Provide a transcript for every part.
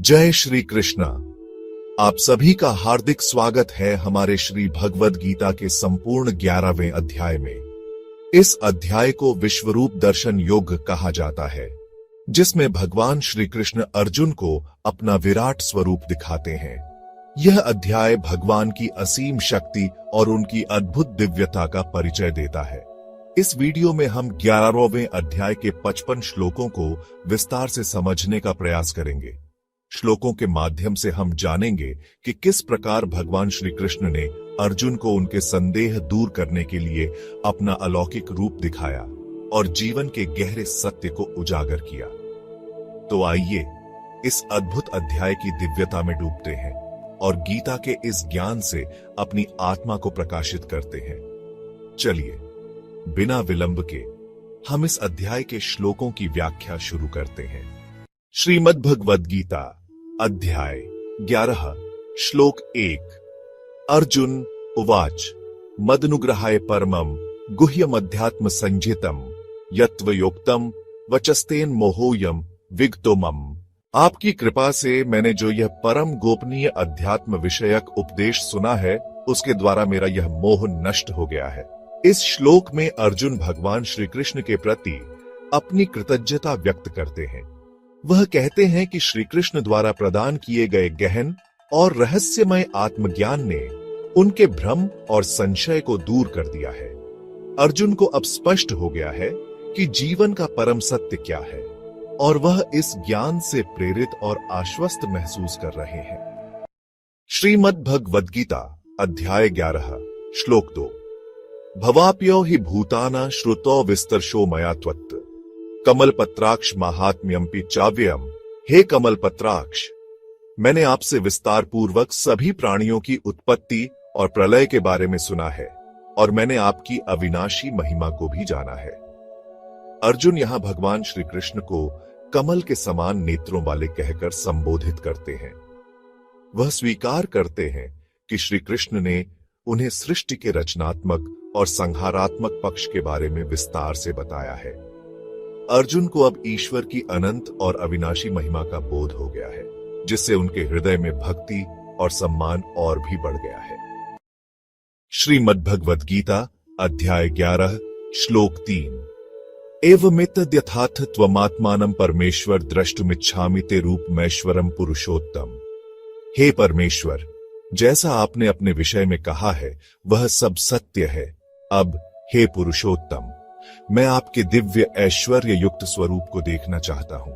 जय श्री कृष्णा। आप सभी का हार्दिक स्वागत है हमारे श्री भगवद गीता के संपूर्ण 11वें अध्याय में। इस अध्याय को विश्वरूप दर्शन योग कहा जाता है, जिसमें भगवान श्री कृष्ण अर्जुन को अपना विराट स्वरूप दिखाते हैं। यह अध्याय भगवान की असीम शक्ति और उनकी अद्भुत दिव्यता का परिचय देता है। इस वीडियो में हम 11वें अध्याय के 55 श्लोकों को विस्तार से समझने का प्रयास करेंगे। श्लोकों के माध्यम से हम जानेंगे कि किस प्रकार भगवान श्री कृष्ण ने अर्जुन को उनके संदेह दूर करने के लिए अपना अलौकिक रूप दिखाया और जीवन के गहरे सत्य को उजागर किया। तो आइए इस अद्भुत अध्याय की दिव्यता में डूबते हैं और गीता के इस ज्ञान से अपनी आत्मा को प्रकाशित करते हैं। चलिए बिना विलंब के हम इस अध्याय के श्लोकों की व्याख्या शुरू करते हैं। श्रीमद् भगवद गीता अध्याय 11 श्लोक 1। अर्जुन उवाच मदनुग्रहाय परमं गुह्यमध्यात्म संजितम यत्त्वयोक्तम वचस्तेन मोहोयम विगतो मम। आपकी कृपा से मैंने जो यह परम गोपनीय अध्यात्म विषयक उपदेश सुना है, उसके द्वारा मेरा यह मोह नष्ट हो गया है। इस श्लोक में अर्जुन भगवान श्री कृष्ण के प्रति अपनी कृतज्ञता व्यक्त करते हैं। वह कहते हैं कि श्री कृष्ण द्वारा प्रदान किए गए गहन और रहस्यमय आत्मज्ञान ने उनके भ्रम और संशय को दूर कर दिया है। अर्जुन को अब स्पष्ट हो गया है कि जीवन का परम सत्य क्या है और वह इस ज्ञान से प्रेरित और आश्वस्त महसूस कर रहे हैं। श्रीमद् भगवद गीता अध्याय 11 श्लोक 2। भवाप्यो हि भूताना श्रुतो विस्तर्शो मया त्वत् कमल पत्राक्ष महात्म्यम्पि चाव्ययम्। हे कमल पत्राक्ष, मैंने आपसे विस्तार पूर्वक सभी प्राणियों की उत्पत्ति और प्रलय के बारे में सुना है और मैंने आपकी अविनाशी महिमा को भी जाना है। अर्जुन यहां भगवान श्री कृष्ण को कमल के समान नेत्रों वाले कहकर संबोधित करते हैं। वह स्वीकार करते हैं कि श्री कृष्ण ने उन्हें सृष्टि के रचनात्मक और संहारात्मक पक्ष के बारे में विस्तार से बताया है। अर्जुन को अब ईश्वर की अनंत और अविनाशी महिमा का बोध हो गया है, जिससे उनके हृदय में भक्ति और सम्मान और भी बढ़ गया है। श्रीमद् भगवद गीता अध्याय 11 श्लोक 3। एवमेतद्यथाथ त्वमात्मानं परमेश्वर द्रष्टुमिच्छामि ते रूपमेश्वरम पुरुषोत्तम। हे परमेश्वर, जैसा आपने अपने विषय में कहा है वह सब सत्य है। अब हे पुरुषोत्तम, मैं आपके दिव्य ऐश्वर्य युक्त स्वरूप को देखना चाहता हूं।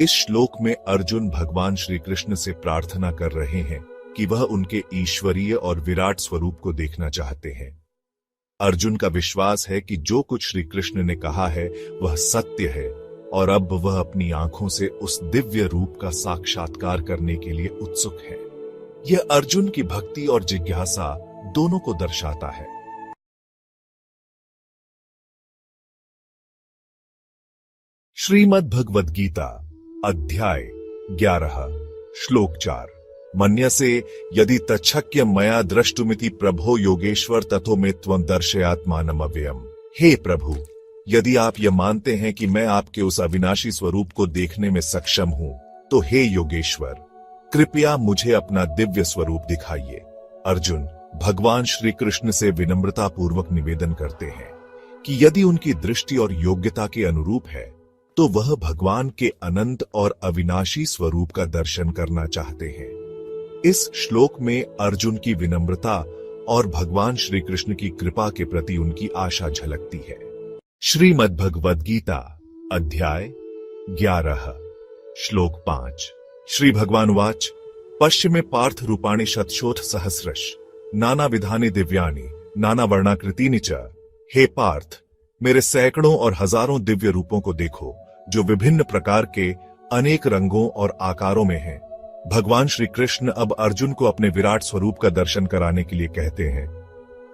इस श्लोक में अर्जुन भगवान श्री कृष्ण से प्रार्थना कर रहे हैं कि वह उनके ईश्वरीय और विराट स्वरूप को देखना चाहते हैं। अर्जुन का विश्वास है कि जो कुछ श्री कृष्ण ने कहा है वह सत्य है और अब वह अपनी आंखों से उस दिव्य रूप का साक्षात्कार करने के लिए उत्सुक है। यह अर्जुन की भक्ति और जिज्ञासा दोनों को दर्शाता है। श्रीमद् भगवद गीता अध्याय 11 श्लोक 4। मन्यसे यदि तच्छक्य मया द्रष्टुमिति प्रभो योगेश्वर ततो मे त्वं दर्शयात्मानम् अव्ययम्। हे प्रभु, यदि आप यह मानते हैं कि मैं आपके उस अविनाशी स्वरूप को देखने में सक्षम हूं, तो हे योगेश्वर, कृपया मुझे अपना दिव्य स्वरूप दिखाइए। अर्जुन भगवान श्री कृष्ण से विनम्रता पूर्वक निवेदन करते हैं कि यदि उनकी दृष्टि और योग्यता के अनुरूप है तो वह भगवान के अनंत और अविनाशी स्वरूप का दर्शन करना चाहते हैं। इस श्लोक में अर्जुन की विनम्रता और भगवान श्री कृष्ण की कृपा के प्रति उनकी आशा झलकती है। श्रीमद् भगवद गीता अध्याय 11 श्लोक 5। श्री भगवान वाच पश्चिमे पार्थ रूपाणि शतशोथ सहस्रश नाना विधानि दिव्यानि नाना वर्णाकृतीनि च। हे पार्थ, मेरे सैकड़ों और हजारों दिव्य रूपों को देखो जो विभिन्न प्रकार के अनेक रंगों और आकारों में हैं। भगवान श्री कृष्ण अब अर्जुन को अपने विराट स्वरूप का दर्शन कराने के लिए कहते हैं।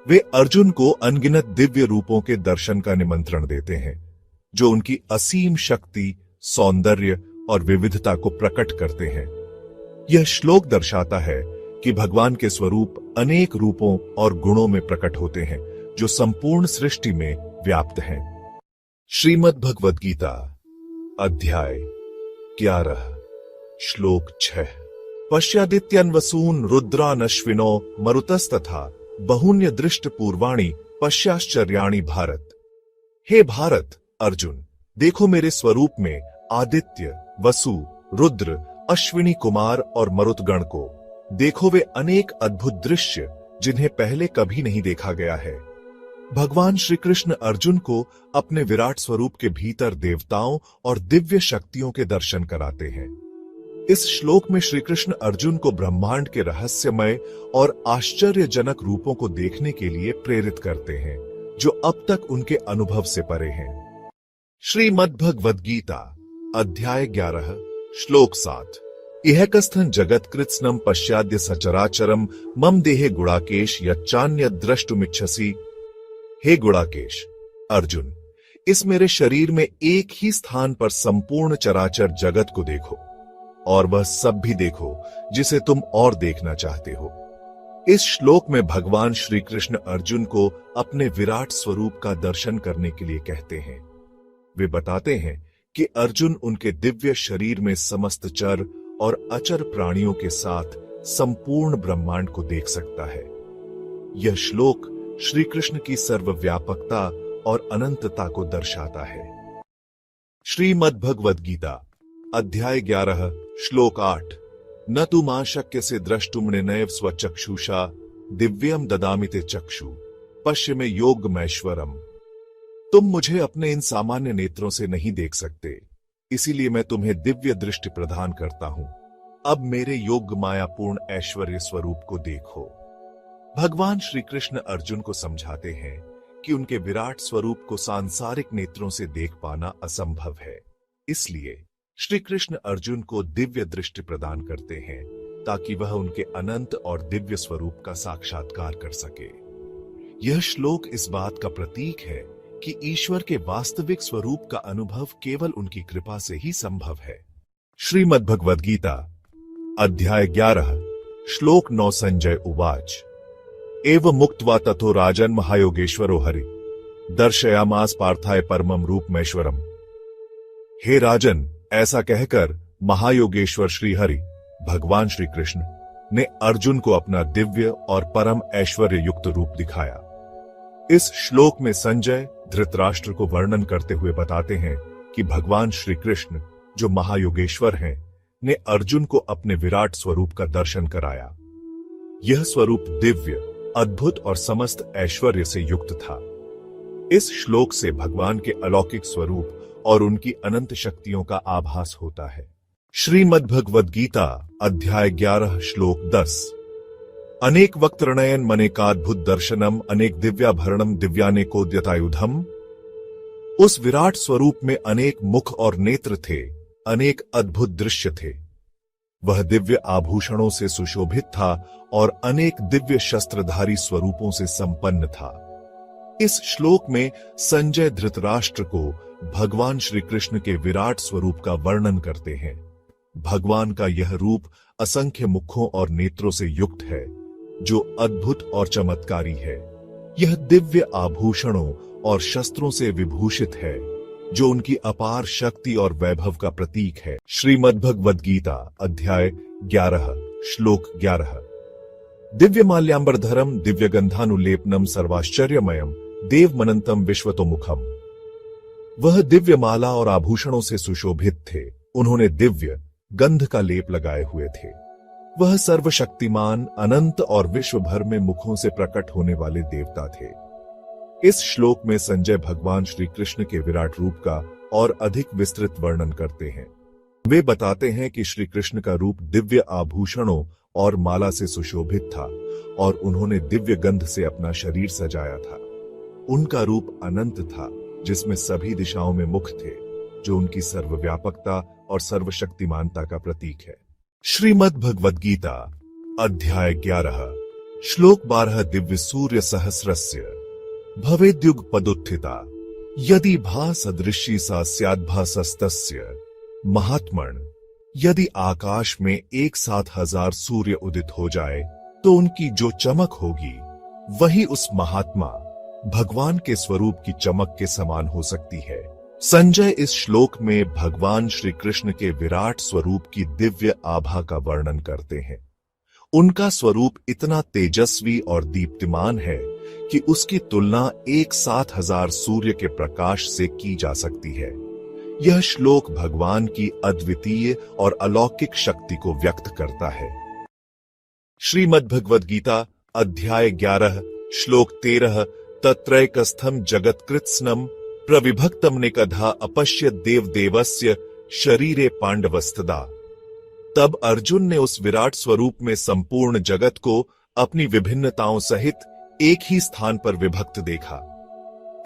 वे अर्जुन को अनगिनत दिव्य रूपों के दर्शन का निमंत्रण देते हैं, जो उनकी असीम शक्ति, सौंदर्य और विविधता को प्रकट करते हैं। यह श्लोक दर्शाता है कि भगवान के स्वरूप अनेक रूपों और गुणों में प्रकट होते हैं, जो संपूर्ण सृष्टि में व्याप्त हैं। श्रीमद् भगवद गीता अध्याय 11 श्लोक 6। पश्यादित्यन वसून रुद्रानश्विनो मरुतस्तथा बहुन्य दृष्ट पूर्वाणि पश्याश्चर्याणि भारत। हे भारत, अर्जुन, देखो मेरे स्वरूप में आदित्य, वसु, रुद्र, अश्विनी कुमार और मरुतगण को। देखो वे अनेक अद्भुत दृश्य जिन्हें पहले कभी नहीं देखा गया है। भगवान श्री कृष्ण अर्जुन को अपने विराट स्वरूप के भीतर देवताओं और दिव्य शक्तियों के दर्शन कराते हैं। इस श्लोक में श्री कृष्ण अर्जुन को ब्रह्मांड के रहस्यमय और आश्चर्यजनक रूपों को देखने के लिए प्रेरित करते हैं, जो अब तक उनके अनुभव से परे हैं। श्रीमद्भगवद गीता अध्याय 11 श्लोक 7। इह कस्थन जगत कृत्स्नम पश्चाद्य सचराचरम मम देहे गुणाकेश यच्चान्य द्रष्टुमिच्छसि। हे गुणाकेश, अर्जुन, इस मेरे शरीर में एक ही स्थान पर संपूर्ण चराचर जगत को देखो और वह सब भी देखो जिसे तुम और देखना चाहते हो। इस श्लोक में भगवान श्री कृष्ण अर्जुन को अपने विराट स्वरूप का दर्शन करने के लिए कहते हैं। वे बताते हैं कि अर्जुन उनके दिव्य शरीर में समस्त चर और अचर प्राणियों के साथ संपूर्ण ब्रह्मांड को देख सकता है। यह श्लोक श्री कृष्ण की सर्वव्यापकता और अनंतता को दर्शाता है। श्रीमद्भगवद गीता अध्याय 11 श्लोक 8। न तु मां शक्यसे द्रष्टुम निर्णय स्वचक्षुषा दिव्यम ददामि ते चक्षु पश्य में योगमैश्वरम। तुम मुझे अपने इन सामान्य नेत्रों से नहीं देख सकते, इसीलिए मैं तुम्हें दिव्य दृष्टि प्रदान करता हूं। अब मेरे योग मायापूर्ण ऐश्वर्य स्वरूप को देखो। भगवान श्री कृष्ण अर्जुन को समझाते हैं कि उनके विराट स्वरूप को सांसारिक नेत्रों से देख पाना असंभव है। इसलिए श्री कृष्ण अर्जुन को दिव्य दृष्टि प्रदान करते हैं ताकि वह उनके अनंत और दिव्य स्वरूप का साक्षात्कार कर सके। यह श्लोक इस बात का प्रतीक है कि ईश्वर के वास्तविक स्वरूप का अनुभव केवल उनकी कृपा से ही संभव है। श्रीमद्भगवद गीता अध्याय 11 श्लोक 9। संजय उवाच एव मुक्त्वा ततो राजन महायोगेश्वरो हरि दर्शयामास पार्थाय परमम रूपमैश्वरम। हे राजन, ऐसा कहकर महायोगेश्वर श्री हरि भगवान श्री कृष्ण ने अर्जुन को अपना दिव्य और परम ऐश्वर्य युक्त रूप दिखाया। इस श्लोक में संजय धृतराष्ट्र को वर्णन करते हुए बताते हैं कि भगवान श्री कृष्ण, जो महायोगेश्वर हैं, ने अर्जुन को अपने विराट स्वरूप का दर्शन कराया। यह स्वरूप दिव्य, अद्भुत और समस्त ऐश्वर्य से युक्त था। इस श्लोक से भगवान के अलौकिक स्वरूप और उनकी अनंत शक्तियों का आभास होता है। श्रीमद्भगवद गीता अध्याय 11 श्लोक 10। अनेक वक्त्रनयन मनेकाद्भुत दर्शनम अनेक दिव्याभरणम दिव्यानेकोद्यतायुधम। उस विराट स्वरूप में अनेक मुख और नेत्र थे, अनेक अद्भुत दृश्य थे। वह दिव्य आभूषणों से सुशोभित था और अनेक दिव्य शस्त्रधारी स्वरूपों से संपन्न था। इस श्लोक में संजय धृतराष्ट्र को भगवान श्री कृष्ण के विराट स्वरूप का वर्णन करते हैं। भगवान का यह रूप असंख्य मुखों और नेत्रों से युक्त है, जो अद्भुत और चमत्कारी है। यह दिव्य आभूषणों और शस्त्रों से विभूषित है, जो उनकी अपार शक्ति और वैभव का प्रतीक है। श्रीमद्भगवद गीता अध्याय 11 श्लोक 11। दिव्य माल्याम्बरधरम दिव्य गंधानुलेपनम सर्वाश्चर्यमयम देवमनंतम विश्वतोमुखम। वह दिव्य माला और आभूषणों से सुशोभित थे। उन्होंने दिव्य गंध का लेप लगाए हुए थे। वह सर्वशक्तिमान, अनंत और विश्व भर में मुखों से प्रकट होने वाले देवता थे। इस श्लोक में संजय भगवान श्री कृष्ण के विराट रूप का और अधिक विस्तृत वर्णन करते हैं। वे बताते हैं कि श्री कृष्ण का रूप दिव्य आभूषणों और माला से सुशोभित था और उन्होंने दिव्य गंध से अपना शरीर सजाया था। उनका रूप अनंत था, जिसमें सभी दिशाओं में मुख थे, जो उनकी सर्वव्यापकता और सर्वशक्तिमानता का प्रतीक है। श्रीमद्भगवद गीता अध्याय 11 श्लोक 12। दिव्य सूर्य सहस्रस्य भवेद्युगपदुत्थिता यदि भासदृशी सा स्याद्भासस्तस्य महात्मन्। यदि आकाश में एक साथ 1000 सूर्य उदित हो जाए तो उनकी जो चमक होगी वही उस महात्मा भगवान के स्वरूप की चमक के समान हो सकती है। संजय इस श्लोक में भगवान श्री कृष्ण के विराट स्वरूप की दिव्य आभा का वर्णन करते हैं। उनका स्वरूप इतना तेजस्वी और दीप्तिमान है कि उसकी तुलना 1,07,000 सूर्य के प्रकाश से की जा सकती है। यह श्लोक भगवान की अद्वितीय और अलौकिक शक्ति को व्यक्त करता है। श्रीमद् भगवद गीता अध्याय 11 श्लोक 13 तत्रैकस्थम जगत्कृत्स्नम प्रविभक्तम निकधा अपश्य देव देवस्य शरीरे पांडवस्तदा। तब अर्जुन ने उस विराट स्वरूप में संपूर्ण जगत को अपनी विभिन्नताओं सहित एक ही स्थान पर विभक्त देखा।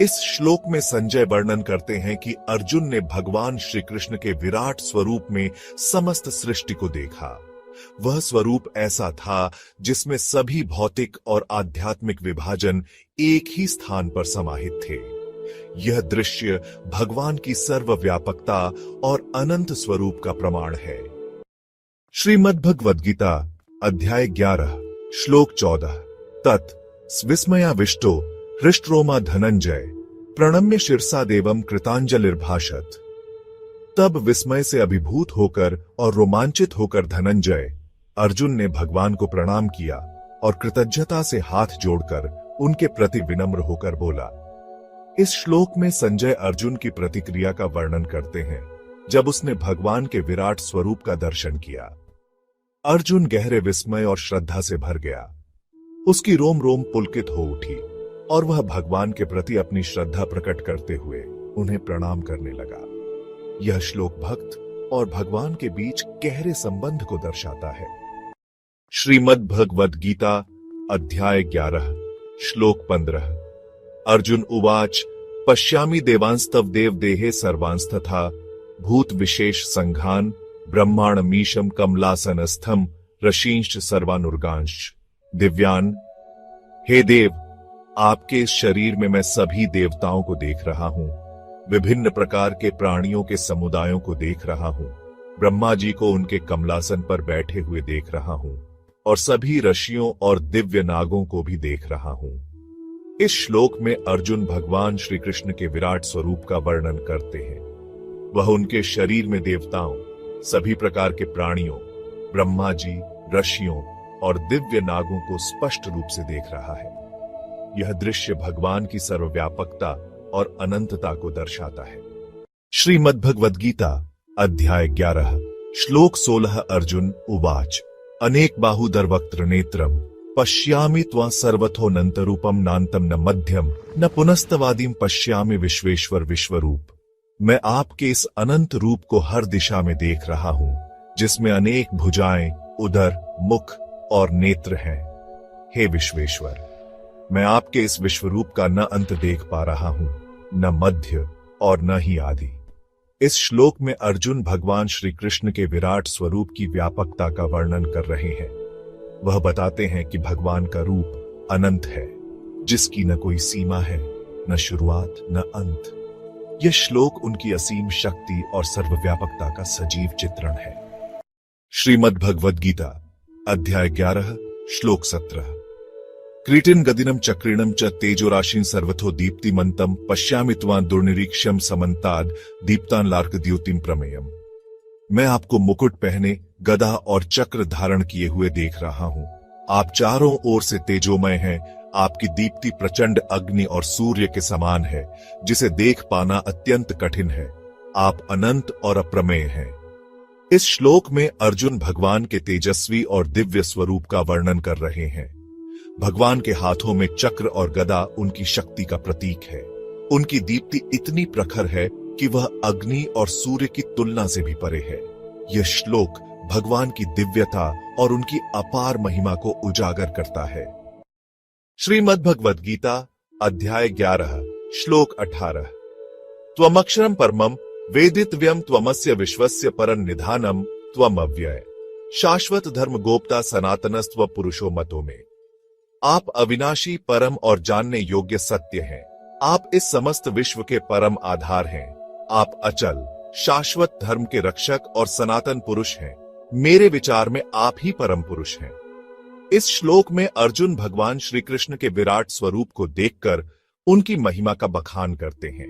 इस श्लोक में संजय वर्णन करते हैं कि अर्जुन ने भगवान श्री कृष्ण के विराट स्वरूप में समस्त सृष्टि को देखा। वह स्वरूप ऐसा था जिसमें सभी भौतिक और आध्यात्मिक विभाजन एक ही स्थान पर समाहित थे। यह दृश्य भगवान की सर्वव्यापकता और अनंत स्वरूप का प्रमाण है। श्रीमद् भगवद गीता अध्याय 11 श्लोक 14 तत् विस्मयाविष्टो हृष्टरोमा धनंजय प्रणम्य शिरसा देवम कृतांजलिर्भाषत। तब विस्मय से अभिभूत होकर और रोमांचित होकर धनंजय अर्जुन ने भगवान को प्रणाम किया और कृतज्ञता से हाथ जोड़कर उनके प्रति विनम्र होकर बोला। इस श्लोक में संजय अर्जुन की प्रतिक्रिया का वर्णन करते हैं जब उसने भगवान के विराट स्वरूप का दर्शन किया। अर्जुन गहरे विस्मय और श्रद्धा से भर गया। उसकी रोम रोम पुलकित हो उठी और वह भगवान के प्रति अपनी श्रद्धा प्रकट करते हुए उन्हें प्रणाम करने लगा। यह श्लोक भक्त और भगवान के बीच गहरे संबंध को दर्शाता है। श्रीमद् भगवद गीता अध्याय 11 श्लोक 15 अर्जुन उवाच पश्यामि देवांस्तव देव देहे सर्वांस्तथा भूत विशेष संघान ब्रह्माणमीशम कमलासनस्थम ऋषींश्च सर्वानुर्गांश दिव्यान। हे देव, आपके इस शरीर में मैं सभी देवताओं को देख रहा हूं, विभिन्न प्रकार के प्राणियों के समुदायों को देख रहा हूं, ब्रह्मा जी को उनके कमलासन पर बैठे हुए देख रहा हूं और सभी ऋषियों और दिव्य नागों को भी देख रहा हूं। इस श्लोक में अर्जुन भगवान श्री कृष्ण के विराट स्वरूप का वर्णन करते हैं। वह उनके शरीर में देवताओं, सभी प्रकार के प्राणियों, ब्रह्मा जी, ऋषियों और दिव्य नागों को स्पष्ट रूप से देख रहा है। यह दृश्य भगवान की सर्वव्यापकता और अनंतता को दर्शाता है। श्रीमद् भगवद गीता अध्याय 11 श्लोक 16 अर्जुन उवाच अनेक बाहुदर वक्त्र नेत्रम पश्यामि त्वा सर्वथोऽनन्तरूपम नान्तं न मध्यम न पुनस्तवादिम पश्यामि विश्वेश्वर विश्वरूप। मैं आपके इस अनंत रूप को हर दिशा में देख रहा हूं, जिसमें अनेक भुजाएं, उदर, मुख और नेत्र हैं। हे विश्वेश्वर, मैं आपके इस विश्वरूप का न अंत देख पा रहा हूं, न मध्य और न ही आदि। इस श्लोक में अर्जुन भगवान श्री कृष्ण के विराट स्वरूप की व्यापकता का वर्णन कर रहे हैं। वह बताते हैं कि भगवान का रूप अनंत है, जिसकी न कोई सीमा है, न शुरुआत न अंत। यह श्लोक उनकी असीम शक्ति और सर्वव्यापकता का सजीव चित्रण है। श्रीमद् भगवद गीता अध्याय 11 श्लोक 17 क्रीटिन गदिनम चक्रिणम च तेजोराशिन सर्वथो दीप्तिमंतम पश्यामि त्वां दुर्निरीक्ष्यम समन्ताद दीप्तान लार्क द्योतिम प्रमेयम। मैं आपको मुकुट पहने गदा और चक्र धारण किए हुए देख रहा हूं। आप चारों ओर से तेजोमय हैं। आपकी दीप्ति प्रचंड अग्नि और सूर्य के समान है, जिसे देख पाना अत्यंत कठिन है। आप अनंत और अप्रमेय हैं। इस श्लोक में अर्जुन भगवान के तेजस्वी और दिव्य स्वरूप का वर्णन कर रहे हैं। भगवान के हाथों में चक्र और गदा उनकी शक्ति का प्रतीक है। उनकी दीप्ति इतनी प्रखर है कि वह अग्नि और सूर्य की तुलना से भी परे है। यह श्लोक भगवान की दिव्यता और उनकी अपार महिमा को उजागर करता है। श्रीमद् भगवद गीता अध्याय 11 श्लोक 18 त्वमक्षरम परमम वेदितव्यम त्वमस्य विश्वस्य परं निधानम त्वमव्यय शाश्वत धर्म गोप्ता सनातनस्त्व पुरुषो मतो में। आप अविनाशी, परम और जानने योग्य सत्य हैं। आप इस समस्त विश्व के परम आधार हैं। आप अचल, शाश्वत धर्म के रक्षक और सनातन पुरुष हैं। मेरे विचार में आप ही परम पुरुष हैं। इस श्लोक में अर्जुन भगवान श्री कृष्ण के विराट स्वरूप को देखकर उनकी महिमा का बखान करते हैं।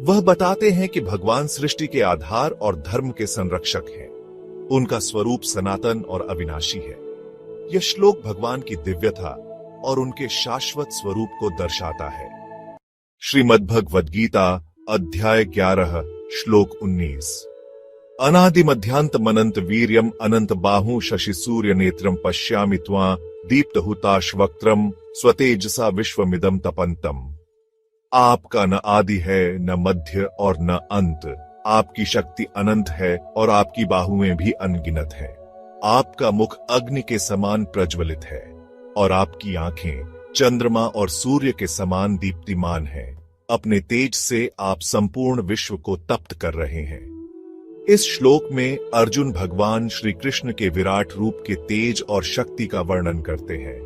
वह बताते हैं कि भगवान सृष्टि के आधार और धर्म के संरक्षक हैं। उनका स्वरूप सनातन और अविनाशी है। यह श्लोक भगवान की दिव्यता और उनके शाश्वत स्वरूप को दर्शाता है। श्रीमद्भगवद गीता अध्याय 11 श्लोक 19। अनादि मध्यांतम अनंत वीर्यम अनंत बाहु शशि सूर्य नेत्रम पश्यामि त्वां दीप्त हुताश्वक्त्रम स्वतेजसा विश्वमिदं तपन्तम। आपका न आदि है न मध्य और न अंत। आपकी शक्ति अनंत है और आपकी बाहुएं भी अनगिनत है। आपका मुख अग्नि के समान प्रज्वलित है और आपकी आंखें चंद्रमा और सूर्य के समान दीप्तिमान है। अपने तेज से आप संपूर्ण विश्व को तप्त कर रहे हैं। इस श्लोक में अर्जुन भगवान श्री कृष्ण के विराट रूप के तेज और शक्ति का वर्णन करते हैं।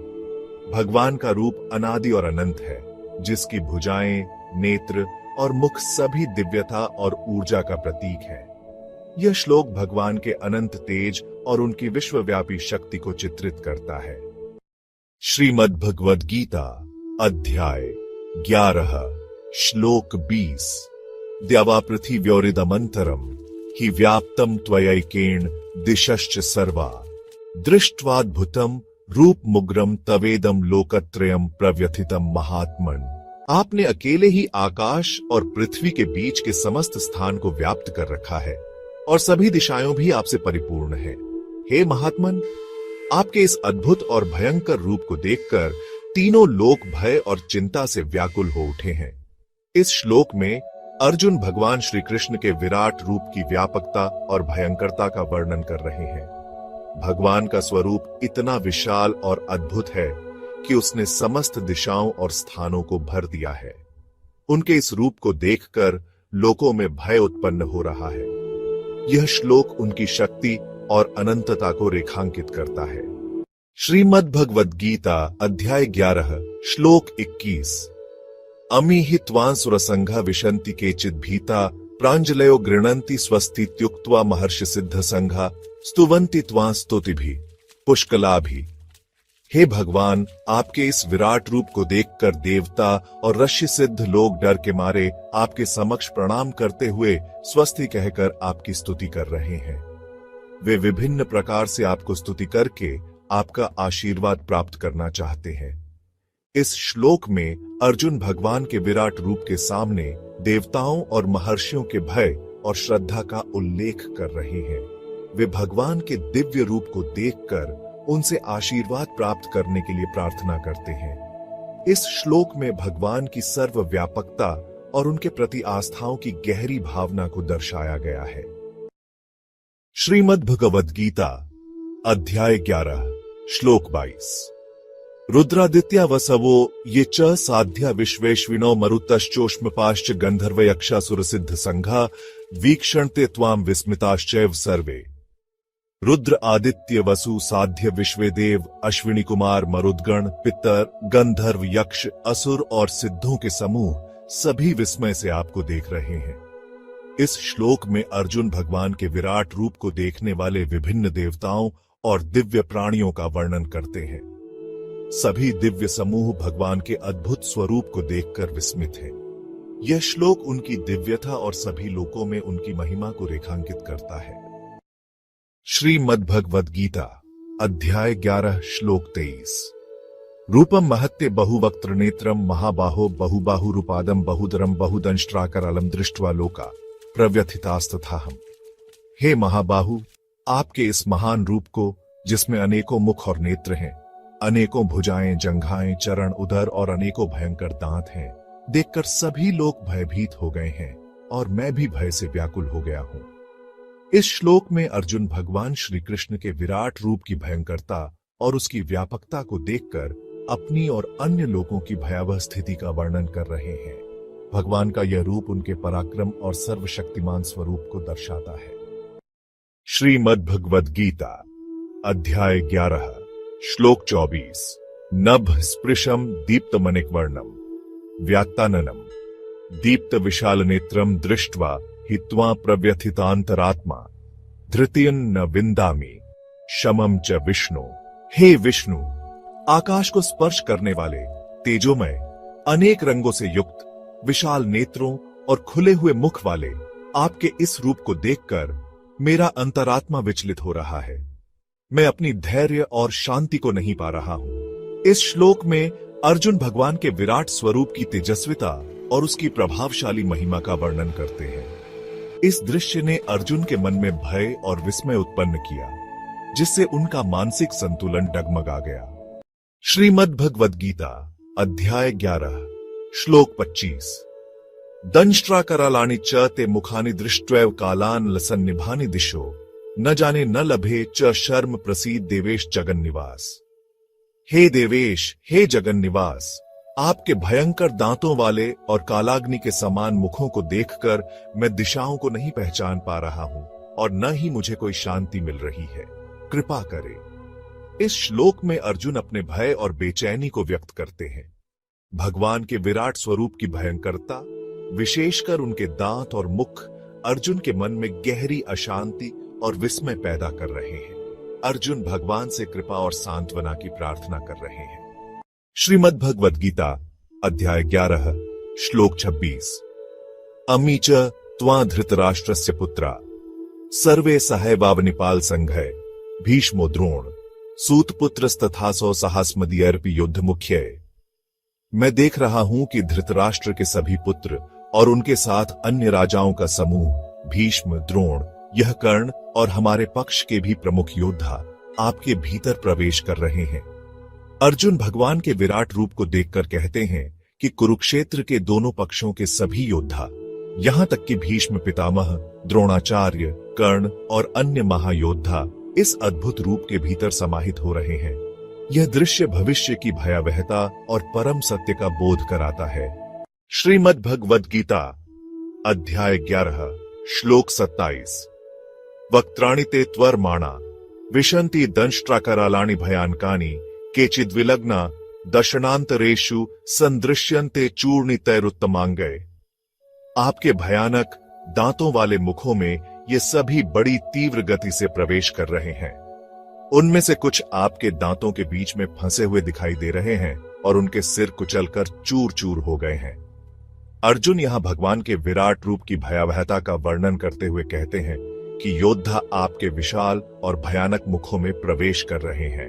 भगवान का रूप अनादि और अनंत है, जिसकी भुजाएं, नेत्र और मुख सभी दिव्यता और ऊर्जा का प्रतीक है। यह श्लोक भगवान के अनंत तेज और उनकी विश्वव्यापी शक्ति को चित्रित करता है। श्रीमद्भगवद गीता अध्याय 11 श्लोक 20। द्यावा पृथिव्योरिदमन्तरम् हि व्याप्तम् त्वयैकेन दिशश्च सर्वा दृष्ट्वाद्भुतम् रूपमुग्रम् तवेदम् लोकत्रयम् प्रव्यथितम् महात्मन्। आपने अकेले ही आकाश और पृथ्वी के बीच के समस्त स्थान को व्याप्त कर रखा है और सभी दिशाएं भी आपसे परिपूर्ण है। हे महात्मन, आपके इस अद्भुत और भयंकर रूप को देखकर तीनों लोक भय और चिंता से व्याकुल हो उठे हैं। इस श्लोक में अर्जुन भगवान श्री कृष्ण के विराट रूप की व्यापकता और भयंकरता का वर्णन कर रहे हैं। भगवान का स्वरूप इतना विशाल और अद्भुत है कि उसने समस्त दिशाओं और स्थानों को भर दिया है। उनके इस रूप को देखकर लोगों में भय उत्पन्न हो रहा है। यह श्लोक उनकी शक्ति और अनंतता को रेखांकित करता है। श्रीमद्भगवद गीता अध्याय 11 श्लोक 21। अमी हि त्वां सुरसंघा विशन्ति केचित् भीता प्राञ्जलयो गृह्णन्ति स्वस्तीत्युक्त्वा महर्षि सिद्ध संघा स्तुवन्ति त्वां स्तुतिभिः पुष्कलाभिः। हे भगवान, आपके इस विराट रूप को देखकर देवता और ऋषि सिद्ध लोग डर के मारे आपके समक्ष प्रणाम करते हुए स्वस्ति कहकर आपकी स्तुति कर रहे हैं। वे विभिन्न प्रकार से आपको स्तुति करके आपका आशीर्वाद प्राप्त करना चाहते हैं। इस श्लोक में अर्जुन भगवान के विराट रूप के सामने देवताओं और महर्षियों के भय और श्रद्धा का उल्लेख कर रहे हैं। वे भगवान के दिव्य रूप को देखकर उनसे आशीर्वाद प्राप्त करने के लिए प्रार्थना करते हैं। इस श्लोक में भगवान की सर्वव्यापकता और उनके प्रति आस्थाओं की गहरी भावना को दर्शाया गया है। श्रीमद्भगवद गीता अध्याय 11 श्लोक 22। रुद्रादित्या वसवो ये च साध्या विश्वेश्विनो मरुतश्चोष्मपाश्च गंधर्वयक्षासुर सिद्ध संघा वीक्षणते त्वां विस्मिताश्चैव सर्वे। रुद्र आदित्य वसु साध्य विश्वे देव अश्विनी कुमार मरुद्गण पितर गंधर्व यक्ष असुर और सिद्धों के समूह सभी विस्मय से आपको देख रहे हैं। इस श्लोक में अर्जुन भगवान के विराट रूप को देखने वाले विभिन्न देवताओं और दिव्य प्राणियों का वर्णन करते हैं। सभी दिव्य समूह भगवान के अद्भुत स्वरूप को देखकर विस्मित हैं। यह श्लोक उनकी दिव्यता और सभी लोकों में उनकी महिमा को रेखांकित करता है। श्रीमद्भगवद गीता अध्याय 11 श्लोक 23। रूपम महत्ते बहुवक्त्र नेत्रम महाबाहो बहुबाहुरूपादम बहुदरम बहुदंष्ट्राकरालम दृष्ट्वा लोका प्रव्यथितास्तथाहम्। हे महाबाहु, आपके इस महान रूप को, जिसमें अनेकों मुख और नेत्र हैं, अनेकों भुजाएं, जंघाएं, चरण, उदर और अनेकों भयंकर दांत हैं, देखकर सभी लोग भयभीत हो गए हैं और मैं भी भय से व्याकुल हो गया हूं। इस श्लोक में अर्जुन भगवान श्री कृष्ण के विराट रूप की भयंकरता और उसकी व्यापकता को देखकर अपनी और अन्य लोगों की भयावह स्थिति का वर्णन कर रहे हैं। भगवान का यह रूप उनके पराक्रम और सर्वशक्तिमान स्वरूप को दर्शाता है। श्रीमद्भगवद गीता अध्याय 11 श्लोक 24। नभ स्पृशम दीप्तमनिक वर्णम व्यात्ताननम दीप्त विशाल नेत्रम दृष्ट्वा हित्वा प्रव्यथितांतरात्मा धृतियन न विंदामि शमम च विष्णु। हे विष्णु, आकाश को स्पर्श करने वाले तेजोमय अनेक रंगों से युक्त विशाल नेत्रों और खुले हुए मुख वाले आपके इस रूप को देखकर मेरा अंतरात्मा विचलित हो रहा है। मैं अपनी धैर्य और शांति को नहीं पा रहा हूं। इस श्लोक में अर्जुन भगवान के विराट स्वरूप की तेजस्विता और उसकी प्रभावशाली महिमा का वर्णन करते हैं। इस दृश्य ने अर्जुन के मन में भय और विस्मय उत्पन्न किया, जिससे उनका मानसिक संतुलन डगमगा गया। श्रीमद् भगवद गीता अध्याय 11 श्लोक 25। दंष्ट्राकरालानि च ते मुखानि दृष्ट्वैव कालान् लसन्निभानि दिशो न जाने न लभे च शर्म प्रसीद देवेश जगन्निवास। हे देवेश, हे जगन्निवास, आपके भयंकर दांतों वाले और कालाग्नि के समान मुखों को देखकर मैं दिशाओं को नहीं पहचान पा रहा हूं और न ही मुझे कोई शांति मिल रही है। कृपा करें। इस श्लोक में अर्जुन अपने भय और बेचैनी को व्यक्त करते हैं। भगवान के विराट स्वरूप की भयंकरता, विशेषकर उनके दांत और मुख, अर्जुन के मन में गहरी अशांति और विस्मय पैदा कर रहे हैं। अर्जुन भगवान से कृपा और सांत्वना की प्रार्थना कर रहे हैं। श्रीमद् भगवद गीता अध्याय 11 श्लोक 26। अमी च त्वा धृतराष्ट्रस्य पुत्रा सर्वे सहैवावनिपाल संघय भीष्मो द्रोण सूतपुत्रस्तथासो साहस्मदीयर्पि युद्ध मुख्य। मैं देख रहा हूं कि धृतराष्ट्र के सभी पुत्र और उनके साथ अन्य राजाओं का समूह, भीष्म, द्रोण, यह कर्ण और हमारे पक्ष के भी प्रमुख योद्धा आपके भीतर प्रवेश कर रहे हैं। अर्जुन भगवान के विराट रूप को देखकर कहते हैं कि कुरुक्षेत्र के दोनों पक्षों के सभी योद्धा, यहां तक कि भीष्म पितामह, द्रोणाचार्य, कर्ण और अन्य महायोद्धा इस अद्भुत रूप के भीतर समाहित हो रहे हैं। यह दृश्य भविष्य की भयावहता और परम सत्य का बोध कराता है। श्रीमद् भगवद गीता अध्याय 11 श्लोक 27। वक्त्राणि ते त्वर्माणा विशन्ति दंष्ट्राकरालानि भयानकानि केचिद्विलग्ना दशनान्तरेषु सन्दृश्यन्ते चूर्णितैरुत्तमांगै। आपके भयानक दांतों वाले मुखों में ये सभी बड़ी तीव्र गति से प्रवेश कर रहे हैं। उनमें से कुछ आपके दांतों के बीच में फंसे हुए दिखाई दे रहे हैं और उनके सिर कुचलकर चूर चूर हो गए हैं। अर्जुन यहां भगवान के विराट रूप की भयावहता का वर्णन करते हुए कहते हैं कि योद्धा आपके विशाल और भयानक मुखों में प्रवेश कर रहे हैं।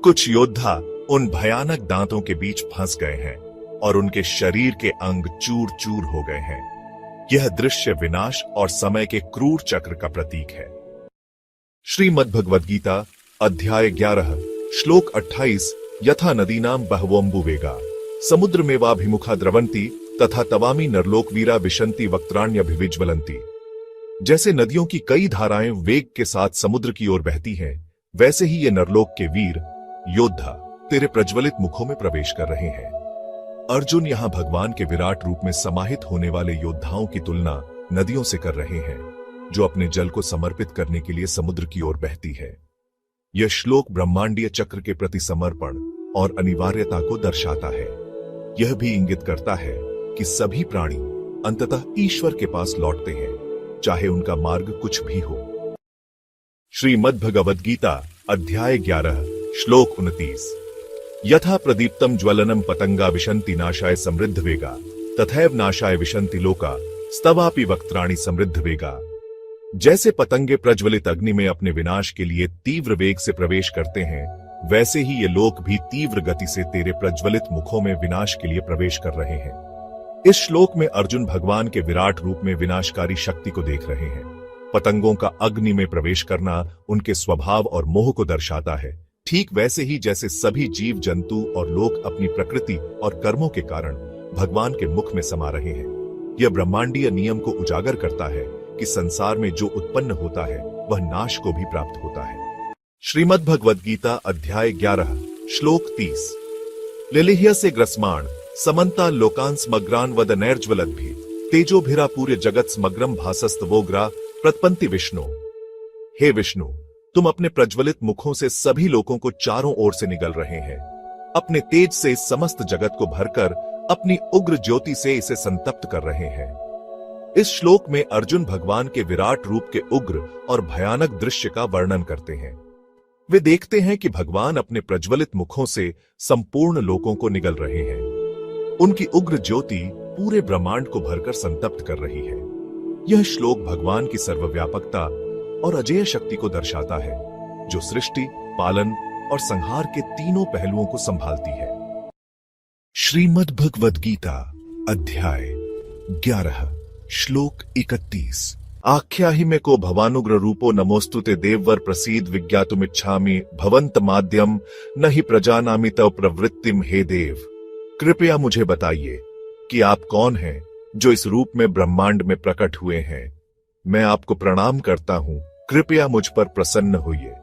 कुछ योद्धा उन भयानक दांतों के बीच फंस गए हैं और उनके शरीर के अंग चूर चूर हो गए हैं। यह दृश्य विनाश और समय के क्रूर चक्र का प्रतीक है। श्रीमद् भगवद गीता अध्याय 11 श्लोक 28। यथा नदीनां बहवोऽम्बुवेगा समुद्रमेवाभिमुखा द्रवन्ति तथा तवामी नरलोकवीरा विशन्ति वक्त्राण्यभिविज्वलन्ति। जैसे नदियों की कई धाराएं वेग के साथ समुद्र की ओर बहती हैं, वैसे ही ये नरलोक के वीर योद्धा तेरे प्रज्वलित मुखों में प्रवेश कर रहे हैं। अर्जुन यहां भगवान के विराट रूप में समाहित होने वाले योद्धाओं की तुलना नदियों से कर रहे हैं, जो अपने जल को समर्पित करने के लिए समुद्र की ओर बहती है। यह श्लोक ब्रह्मांडीय चक्र के प्रति समर्पण और अनिवार्यता को दर्शाता है। यह भी इंगित करता है कि सभी प्राणी अंततः ईश्वर के पास लौटते हैं, चाहे उनका मार्ग कुछ भी हो। श्रीमद् भगवद गीता अध्याय 11 श्लोक 29। यथा प्रदीप्तम ज्वलनम पतंगा विशन्ति नाशाय समृद्ध वेगा तथैव नाशाय विशन्ति लोका स्तवापि वक्त्राणि समृद्ध वेगा। जैसे पतंगे प्रज्वलित अग्नि में अपने विनाश के लिए तीव्र वेग से प्रवेश करते हैं, वैसे ही ये लोक भी तीव्र गति से तेरे प्रज्वलित मुखों में विनाश के लिए प्रवेश कर रहे हैं। इस श्लोक में अर्जुन भगवान के विराट रूप में विनाशकारी शक्ति को देख रहे हैं। पतंगों का अग्नि में प्रवेश करना उनके स्वभाव और मोह को दर्शाता है, ठीक वैसे ही जैसे सभी जीव जंतु और लोग अपनी प्रकृति और कर्मों के कारण भगवान के मुख में समा रहे हैं। यह ब्रह्मांडीय नियम को उजागर करता है कि संसार में जो उत्पन्न होता है वह नाश को भी प्राप्त होता है। श्रीमद् भगवद गीता अध्याय 11 श्लोक 30। लिलिह्य से ग्रस्माण समन्ता लोकान् समग्रान् वदनैर्ज्वलद्भिः तेजोभिरा पूर्य जगत समग्रम भासस्तवोग्रा प्रतपन्ति विष्णु। हे विष्णु, तुम अपने प्रज्वलित मुखों से सभी लोगों को चारों ओर से निगल रहे हैं। अपने तेज से इस समस्त जगत को भरकर अपनी उग्र ज्योति से इसे संतप्त कर रहे हैं। इस श्लोक में अर्जुन भगवान के विराट रूप के उग्र और भयानक दृश्य का वर्णन करते हैं। वे देखते हैं कि भगवान अपने प्रज्वलित मुखों से संपूर्ण लोकों को निगल रहे हैं। उनकी उग्र ज्योति पूरे ब्रह्मांड को भरकर संतप्त कर रही है। यह श्लोक भगवान की सर्वव्यापकता और अजेय शक्ति को दर्शाता है, जो सृष्टि, पालन और संहार के तीनों पहलुओं को संभालती है। श्रीमद् भगवद गीता अध्याय 11 श्लोक 31। आख्याहि मे को भवानुग्र रूपो नमोस्तुते देववर प्रसीद विज्ञातुमिच्छामि भवन्त माद्यम न हि प्रजानामि तव प्रवृत्तिम हे देव। कृपया मुझे बताइए कि आप कौन हैं जो इस रूप में ब्रह्मांड में प्रकट हुए हैं। मैं आपको प्रणाम करता हूं, कृपया मुझ पर प्रसन्न होइए।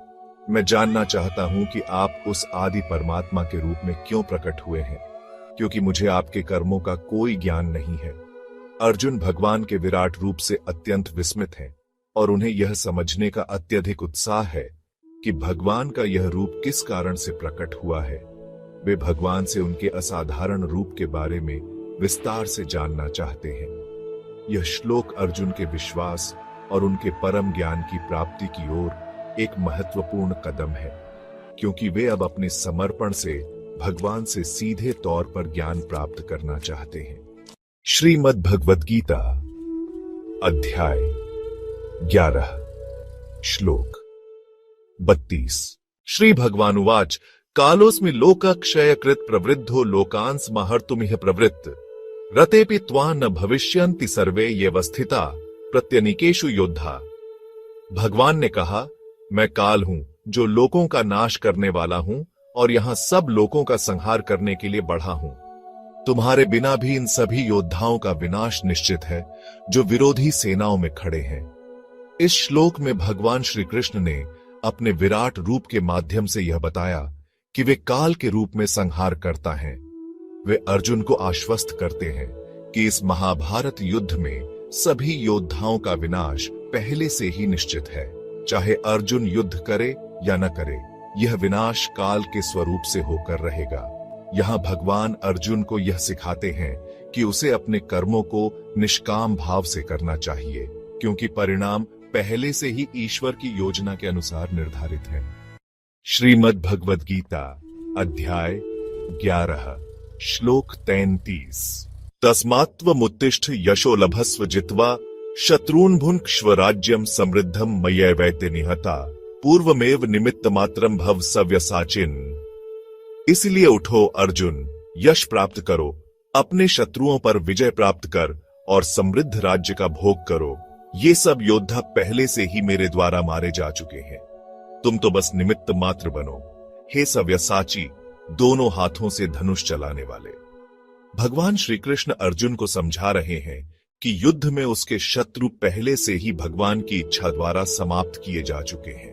मैं जानना चाहता हूं कि आप उस आदि परमात्मा के रूप में क्यों प्रकट हुए हैं, क्योंकि मुझे आपके कर्मों का कोई ज्ञान नहीं है। अर्जुन भगवान के विराट रूप से अत्यंत विस्मित हैं और उन्हें यह समझने का अत्यधिक उत्साह है कि भगवान का यह रूप किस कारण से प्रकट हुआ है। वे भगवान से उनके असाधारण रूप के बारे में विस्तार से जानना चाहते हैं। यह श्लोक अर्जुन के विश्वास और उनके परम ज्ञान की प्राप्ति की ओर एक महत्वपूर्ण कदम है, क्योंकि वे अब अपने समर्पण से भगवान से सीधे तौर पर ज्ञान प्राप्त करना चाहते हैं। श्रीमद् भगवद गीता अध्याय 11 श्लोक 32। श्री भगवान उवाच कालोस्मि लोकक्षयकृत प्रवृद्धो लोकांस महर्तुमिह प्रवृत्त रतेपि त्वां न भविष्यन्ति सर्वे ये वस्थिता प्रत्यनीकेषु योद्धा। भगवान ने कहा, मैं काल हूं जो लोकों का नाश करने वाला हूं और यहां सब लोगों का संहार करने के लिए बढ़ा हूं। तुम्हारे बिना भी इन सभी योद्धाओं का विनाश निश्चित है जो विरोधी सेनाओं में खड़े हैं। इस श्लोक में भगवान श्री कृष्ण ने अपने विराट रूप के माध्यम से यह बताया कि वे काल के रूप में संहार करता है। वे अर्जुन को आश्वस्त करते हैं कि इस महाभारत युद्ध में सभी योद्धाओं का विनाश पहले से ही निश्चित है। चाहे अर्जुन युद्ध करे या न करे, यह विनाश काल के स्वरूप से होकर रहेगा। यहाँ भगवान अर्जुन को यह सिखाते हैं कि उसे अपने कर्मों को निष्काम भाव से करना चाहिए, क्योंकि परिणाम पहले से ही ईश्वर की योजना के अनुसार निर्धारित है। श्रीमद् भगवद गीता अध्याय 11 श्लोक 33। तस्मात्त्वमुत्तिष्ठ यशो लभस्व जित्वा शत्रून् भुङ्क्ष्व राज्यं समृद्धं मय्यैवैते निहता पूर्वमेव निमित्त मात्रं भव सव्यसाचिन्। इसलिए उठो अर्जुन, यश प्राप्त करो, अपने शत्रुओं पर विजय प्राप्त कर और समृद्ध राज्य का भोग करो। ये सब योद्धा पहले से ही मेरे द्वारा मारे जा चुके हैं, तुम तो बस निमित्त मात्र बनो। हे सव्यसाची, दोनों हाथों से धनुष चलाने वाले। भगवान श्री कृष्ण अर्जुन को समझा रहे हैं कि युद्ध में उसके शत्रु पहले से ही भगवान की इच्छा द्वारा समाप्त किए जा चुके हैं।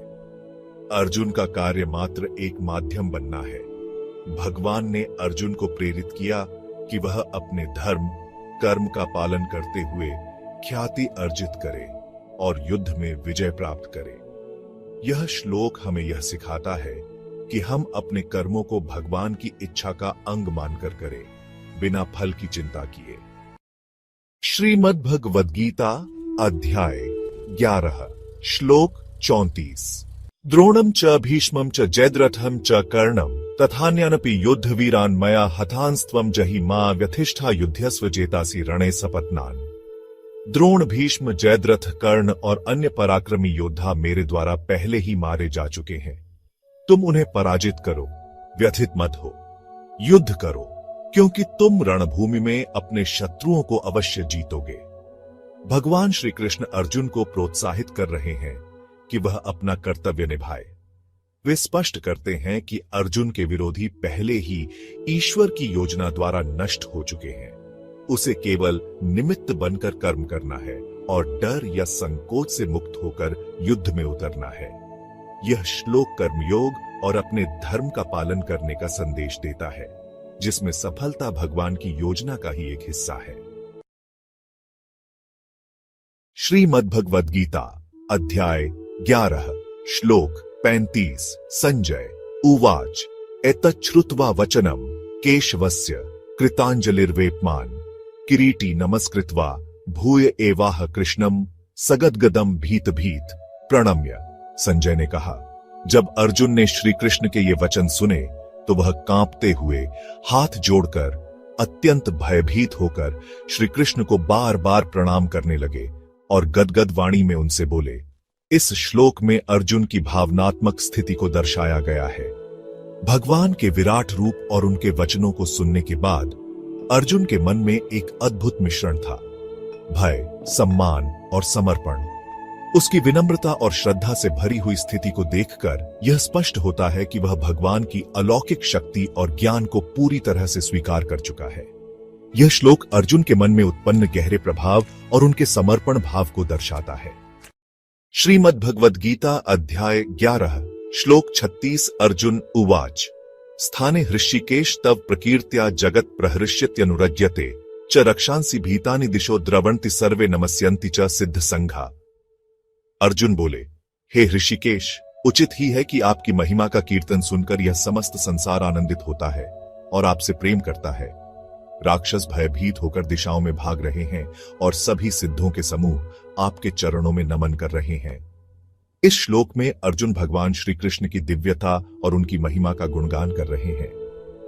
अर्जुन का कार्य मात्र एक माध्यम बनना है। भगवान ने अर्जुन को प्रेरित किया कि वह अपने धर्म कर्म का पालन करते हुए ख्याति अर्जित करे और युद्ध में विजय प्राप्त करे। यह श्लोक हमें यह सिखाता है कि हम अपने कर्मों को भगवान की इच्छा का अंग मानकर करें, बिना फल की चिंता किए। श्रीमद् भगवद गीता अध्याय 11 श्लोक 34। द्रोणं च भीष्मं च जयद्रथं च कर्णं तथान्यानपि युद्धवीरान् मया हतांस्त्वं जहि मा व्यथिष्ठा युध्यस्व जेतासि रणे सपत्नान्। द्रोण, भीष्म, जयद्रथ, कर्ण और अन्य पराक्रमी योद्धा मेरे द्वारा पहले ही मारे जा चुके हैं। तुम उन्हें पराजित करो, व्यथित मत हो, युद्ध करो, क्योंकि तुम रणभूमि में अपने शत्रुओं को अवश्य जीतोगे। भगवान श्री कृष्ण अर्जुन को प्रोत्साहित कर रहे हैं कि वह अपना कर्तव्य निभाए। वे स्पष्ट करते हैं कि अर्जुन के विरोधी पहले ही ईश्वर की योजना द्वारा नष्ट हो चुके हैं। उसे केवल निमित्त बनकर कर्म करना है और डर या संकोच से मुक्त होकर युद्ध में उतरना है। यह श्लोक कर्मयोग और अपने धर्म का पालन करने का संदेश देता है, जिसमें सफलता भगवान की योजना का ही एक हिस्सा है। श्रीमद् भगवद गीता अध्याय 11 श्लोक 35। संजय उवाच एतच्छ्रुत्वा वचनम केशवस्य कृतांजलिर्वेपमान किरीटी नमस्कृत्वा भूय एवाह कृष्णम सगद्गदम भीत भीत प्रणम्य। संजय ने कहा, जब अर्जुन ने श्री कृष्ण के ये वचन सुने तो वह कांपते हुए हाथ जोड़कर अत्यंत भयभीत होकर श्री कृष्ण को बार बार प्रणाम करने लगे और गदगद वाणी में उनसे बोले। इस श्लोक में अर्जुन की भावनात्मक स्थिति को दर्शाया गया है। भगवान के विराट रूप और उनके वचनों को सुनने के बाद अर्जुन के मन में एक अद्भुत मिश्रण था, भय, सम्मान और समर्पण। उसकी विनम्रता और श्रद्धा से भरी हुई स्थिति को देखकर यह स्पष्ट होता है कि वह भगवान की अलौकिक शक्ति और ज्ञान को पूरी तरह से स्वीकार कर चुका है। यह श्लोक अर्जुन के मन में उत्पन्न गहरे प्रभाव और उनके समर्पण भाव को दर्शाता है। श्रीमद् भगवद गीता अध्याय 11 श्लोक 36 अर्जुन उवाच स्थाने हृषिकेश तव प्रकीर्त्या जगत प्रहृष्यत्यनुरज्यते च रक्षांसि भीतानि दिशो द्रवन्ति सर्वे नमस्यन्ति च सिद्ध संघा। अर्जुन बोले, हे ऋषिकेश, उचित ही है कि आपकी महिमा का कीर्तन सुनकर यह समस्त संसार आनंदित होता है और आपसे प्रेम करता है। राक्षस भयभीत होकर दिशाओं में भाग रहे हैं और सभी सिद्धों के समूह आपके चरणों में नमन कर रहे हैं। इस श्लोक में अर्जुन भगवान श्री कृष्ण की दिव्यता और उनकी महिमा का गुणगान कर रहे हैं।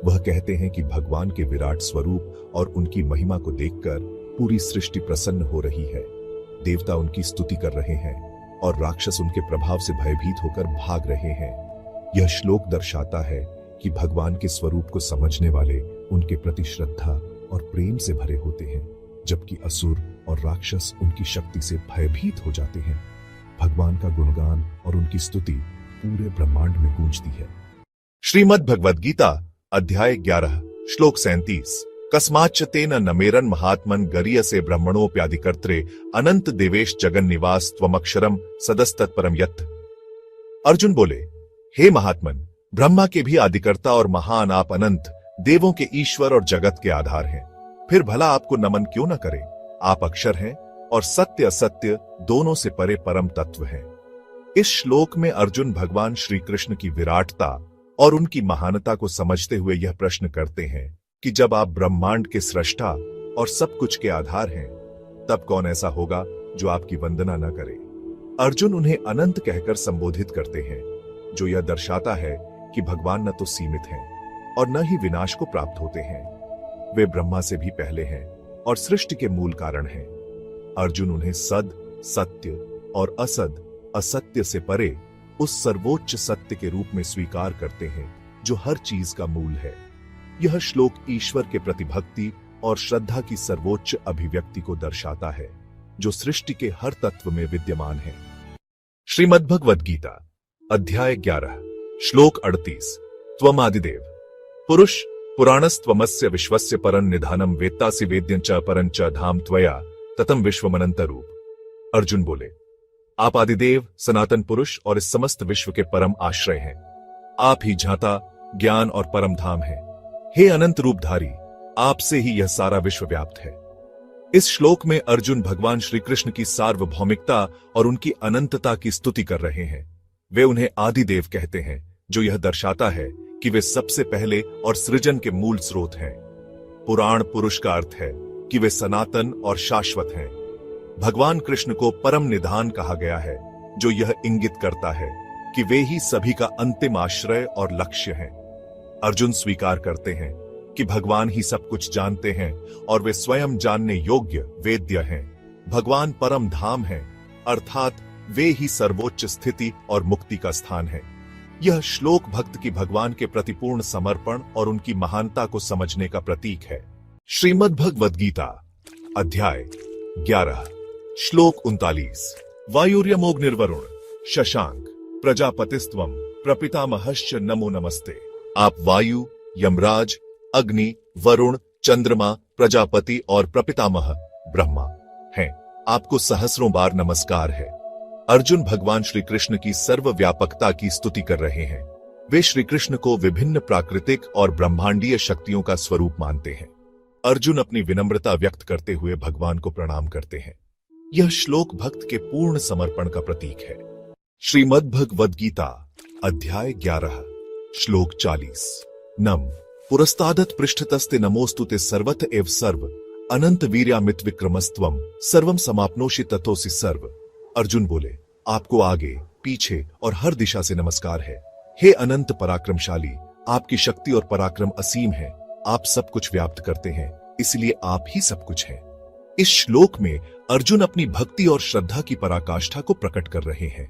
वह कहते हैं कि भगवान के विराट स्वरूप और उनकी महिमा को देखकर पूरी सृष्टि प्रसन्न हो रही है। देवता उनकी स्तुति कर रहे हैं और राक्षस उनके प्रभाव से भयभीत होकर भाग रहे हैं। यह श्लोक दर्शाता है कि भगवान के स्वरूप को समझने वाले उनके प्रति श्रद्धा और प्रेम से भरे होते हैं, जबकि असुर और राक्षस उनकी शक्ति से भयभीत हो जाते हैं। भगवान का गुणगान और उनकी स्तुति पूरे ब्रह्मांड में गूंजती है। श्रीमद् भगवद गीता अध्याय 11 श्लोक 37 कस्माच्च तेन नमेरन महात्मन गरीयसे ब्रह्मणोप्यादिकर्त्रे अनंत देवेश जगन निवास त्वमक्षरम सदस्तत्परम यत्। अर्जुन बोले, हे महात्मन, ब्रह्मा के भी आदिकर्ता और महान आप अनंत देवों के ईश्वर और जगत के आधार हैं। फिर भला आपको नमन क्यों न करें? आप अक्षर हैं और सत्य असत्य दोनों से परे परम तत्व हैं। इस श्लोक में अर्जुन भगवान श्री कृष्ण की विराटता और उनकी महानता को समझते हुए यह प्रश्न करते हैं कि जब आप ब्रह्मांड के सृष्टा और सब कुछ के आधार हैं, तब कौन ऐसा होगा जो आपकी वंदना न करे? अर्जुन उन्हें अनंत कहकर संबोधित करते हैं, जो यह दर्शाता है कि भगवान न तो सीमित हैं और न ही विनाश को प्राप्त होते हैं। वे ब्रह्मा से भी पहले हैं और सृष्टि के मूल कारण हैं। अर्जुन उन्हें सद, सत्य और असद, असत्य से परे उस सर्वोच्च सत्य के रूप में स्वीकार करते हैं जो हर चीज का मूल है। यह श्लोक ईश्वर के प्रति भक्ति और श्रद्धा की सर्वोच्च अभिव्यक्ति को दर्शाता है, जो सृष्टि के हर तत्व में विद्यमान है। श्रीमद् भगवद गीता अध्याय 11 श्लोक 38 त्वमादिदेव पुरुष पुराणस्त्वमस्य विश्वस्य परं निधानम वेत्तासि वेद्यं च परं च धाम त्वया ततम विश्वमनंतरूप। अर्जुन बोले, आप आदिदेव, सनातन पुरुष और इस समस्त विश्व के परम आश्रय हैं। आप ही जाता, ज्ञान और परम धाम हैं। हे अनंत रूपधारी, आपसे ही यह सारा विश्व व्याप्त है। इस श्लोक में अर्जुन भगवान श्री कृष्ण की सार्वभौमिकता और उनकी अनंतता की स्तुति कर रहे हैं। वे उन्हें आदिदेव कहते हैं, जो यह दर्शाता है कि वे सबसे पहले और सृजन के मूल स्रोत हैं। पुराण पुरुष का अर्थ है कि वे सनातन और शाश्वत हैं। भगवान कृष्ण को परम निधान कहा गया है, जो यह इंगित करता है कि वे ही सभी का अंतिम आश्रय और लक्ष्य हैं। अर्जुन स्वीकार करते हैं कि भगवान ही सब कुछ जानते हैं और वे स्वयं जानने योग्य वेद्य हैं। भगवान परम धाम हैं, अर्थात वे ही सर्वोच्च स्थिति और मुक्ति का स्थान है। यह श्लोक भक्त की भगवान के प्रति पूर्ण समर्पण और उनकी महानता को समझने का प्रतीक है। श्रीमद् भगवद गीता अध्याय 11 श्लोक 39 वायुर्यमोऽग्निर्वरुण शशांक प्रजापतिस्त्वं प्रपितामहश्च नमो नमस्ते। आप वायु, यमराज, अग्नि, वरुण, चंद्रमा, प्रजापति और प्रपितामह ब्रह्मा हैं। आपको सहस्रों बार नमस्कार है। अर्जुन भगवान श्री कृष्ण की सर्वव्यापकता की स्तुति कर रहे हैं। वे श्री कृष्ण को विभिन्न प्राकृतिक और ब्रह्मांडीय शक्तियों का स्वरूप मानते हैं। अर्जुन अपनी विनम्रता व्यक्त करते हुए भगवान को प्रणाम करते हैं। यह श्लोक भक्त के पूर्ण समर्पण का प्रतीक है। श्रीमद् भगवद गीता अध्याय 11 श्लोक 40 नम पुरस्तादत पृष्ठतस्ते नमोस्तुते सर्वत एव सर्व अनंत वीर्यामित विक्रमस्त्वम सर्वम समाप्नोषि ततोसि सर्व। अर्जुन बोले, आपको आगे, पीछे और हर दिशा से नमस्कार है। हे अनंत पराक्रमशाली, आपकी शक्ति और पराक्रम असीम है। आप सब कुछ व्याप्त करते हैं, इसलिए आप ही सब कुछ हैं। इस श्लोक में अर्जुन अपनी भक्ति और श्रद्धा की पराकाष्ठा को प्रकट कर रहे हैं।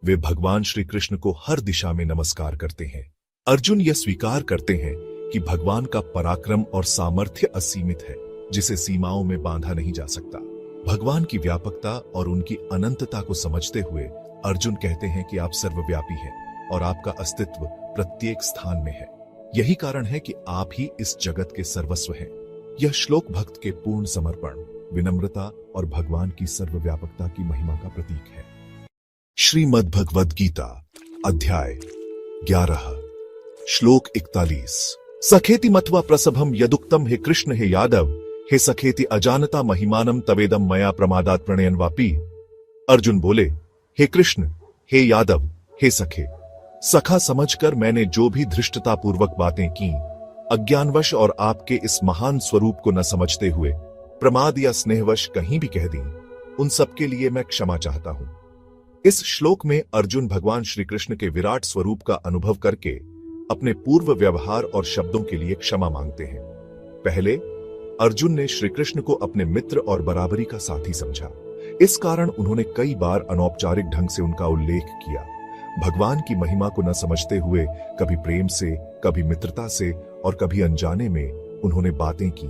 वे भगवान श्री कृष्ण को हर दिशा में नमस्कार करते हैं। अर्जुन यह स्वीकार करते हैं कि भगवान का पराक्रम और सामर्थ्य असीमित है, जिसे सीमाओं में बांधा नहीं जा सकता। भगवान की व्यापकता और उनकी अनंतता को समझते हुए अर्जुन कहते हैं कि आप सर्वव्यापी हैं और आपका अस्तित्व प्रत्येक स्थान में है। यही कारण है कि आप ही इस जगत के सर्वस्व हैं। यह श्लोक भक्त के पूर्ण समर्पण, विनम्रता और भगवान की सर्वव्यापकता की महिमा का प्रतीक है। श्रीमद् भगवद गीता अध्याय 11 श्लोक 41। सखेति मत्वा प्रसभम यदुक्तम हे कृष्ण हे यादव, हे सखेति अजानता महिमानम तवेदम मया प्रमादात प्रणयन वापी। अर्जुन बोले, हे कृष्ण, हे यादव, हे सखे, सखा समझकर मैंने जो भी धृष्टतापूर्वक बातें की, अज्ञानवश और आपके इस महान स्वरूप को न समझते हुए प्रमाद या स्नेहवश कहीं भी कह दी, उन सब के लिए मैं क्षमा चाहता हूं। इस श्लोक में अर्जुन भगवान श्री कृष्ण के विराट स्वरूप का अनुभव करके अपने पूर्व व्यवहार और शब्दों के लिए क्षमा मांगते हैं। पहले अर्जुन ने श्री कृष्ण को अपने मित्र और बराबरी का साथी समझा। इस कारण उन्होंने कई बार अनौपचारिक ढंग से उनका उल्लेख किया। भगवान की महिमा को न समझते हुए कभी प्रेम से, कभी मित्रता से और कभी अनजाने में उन्होंने बातें की।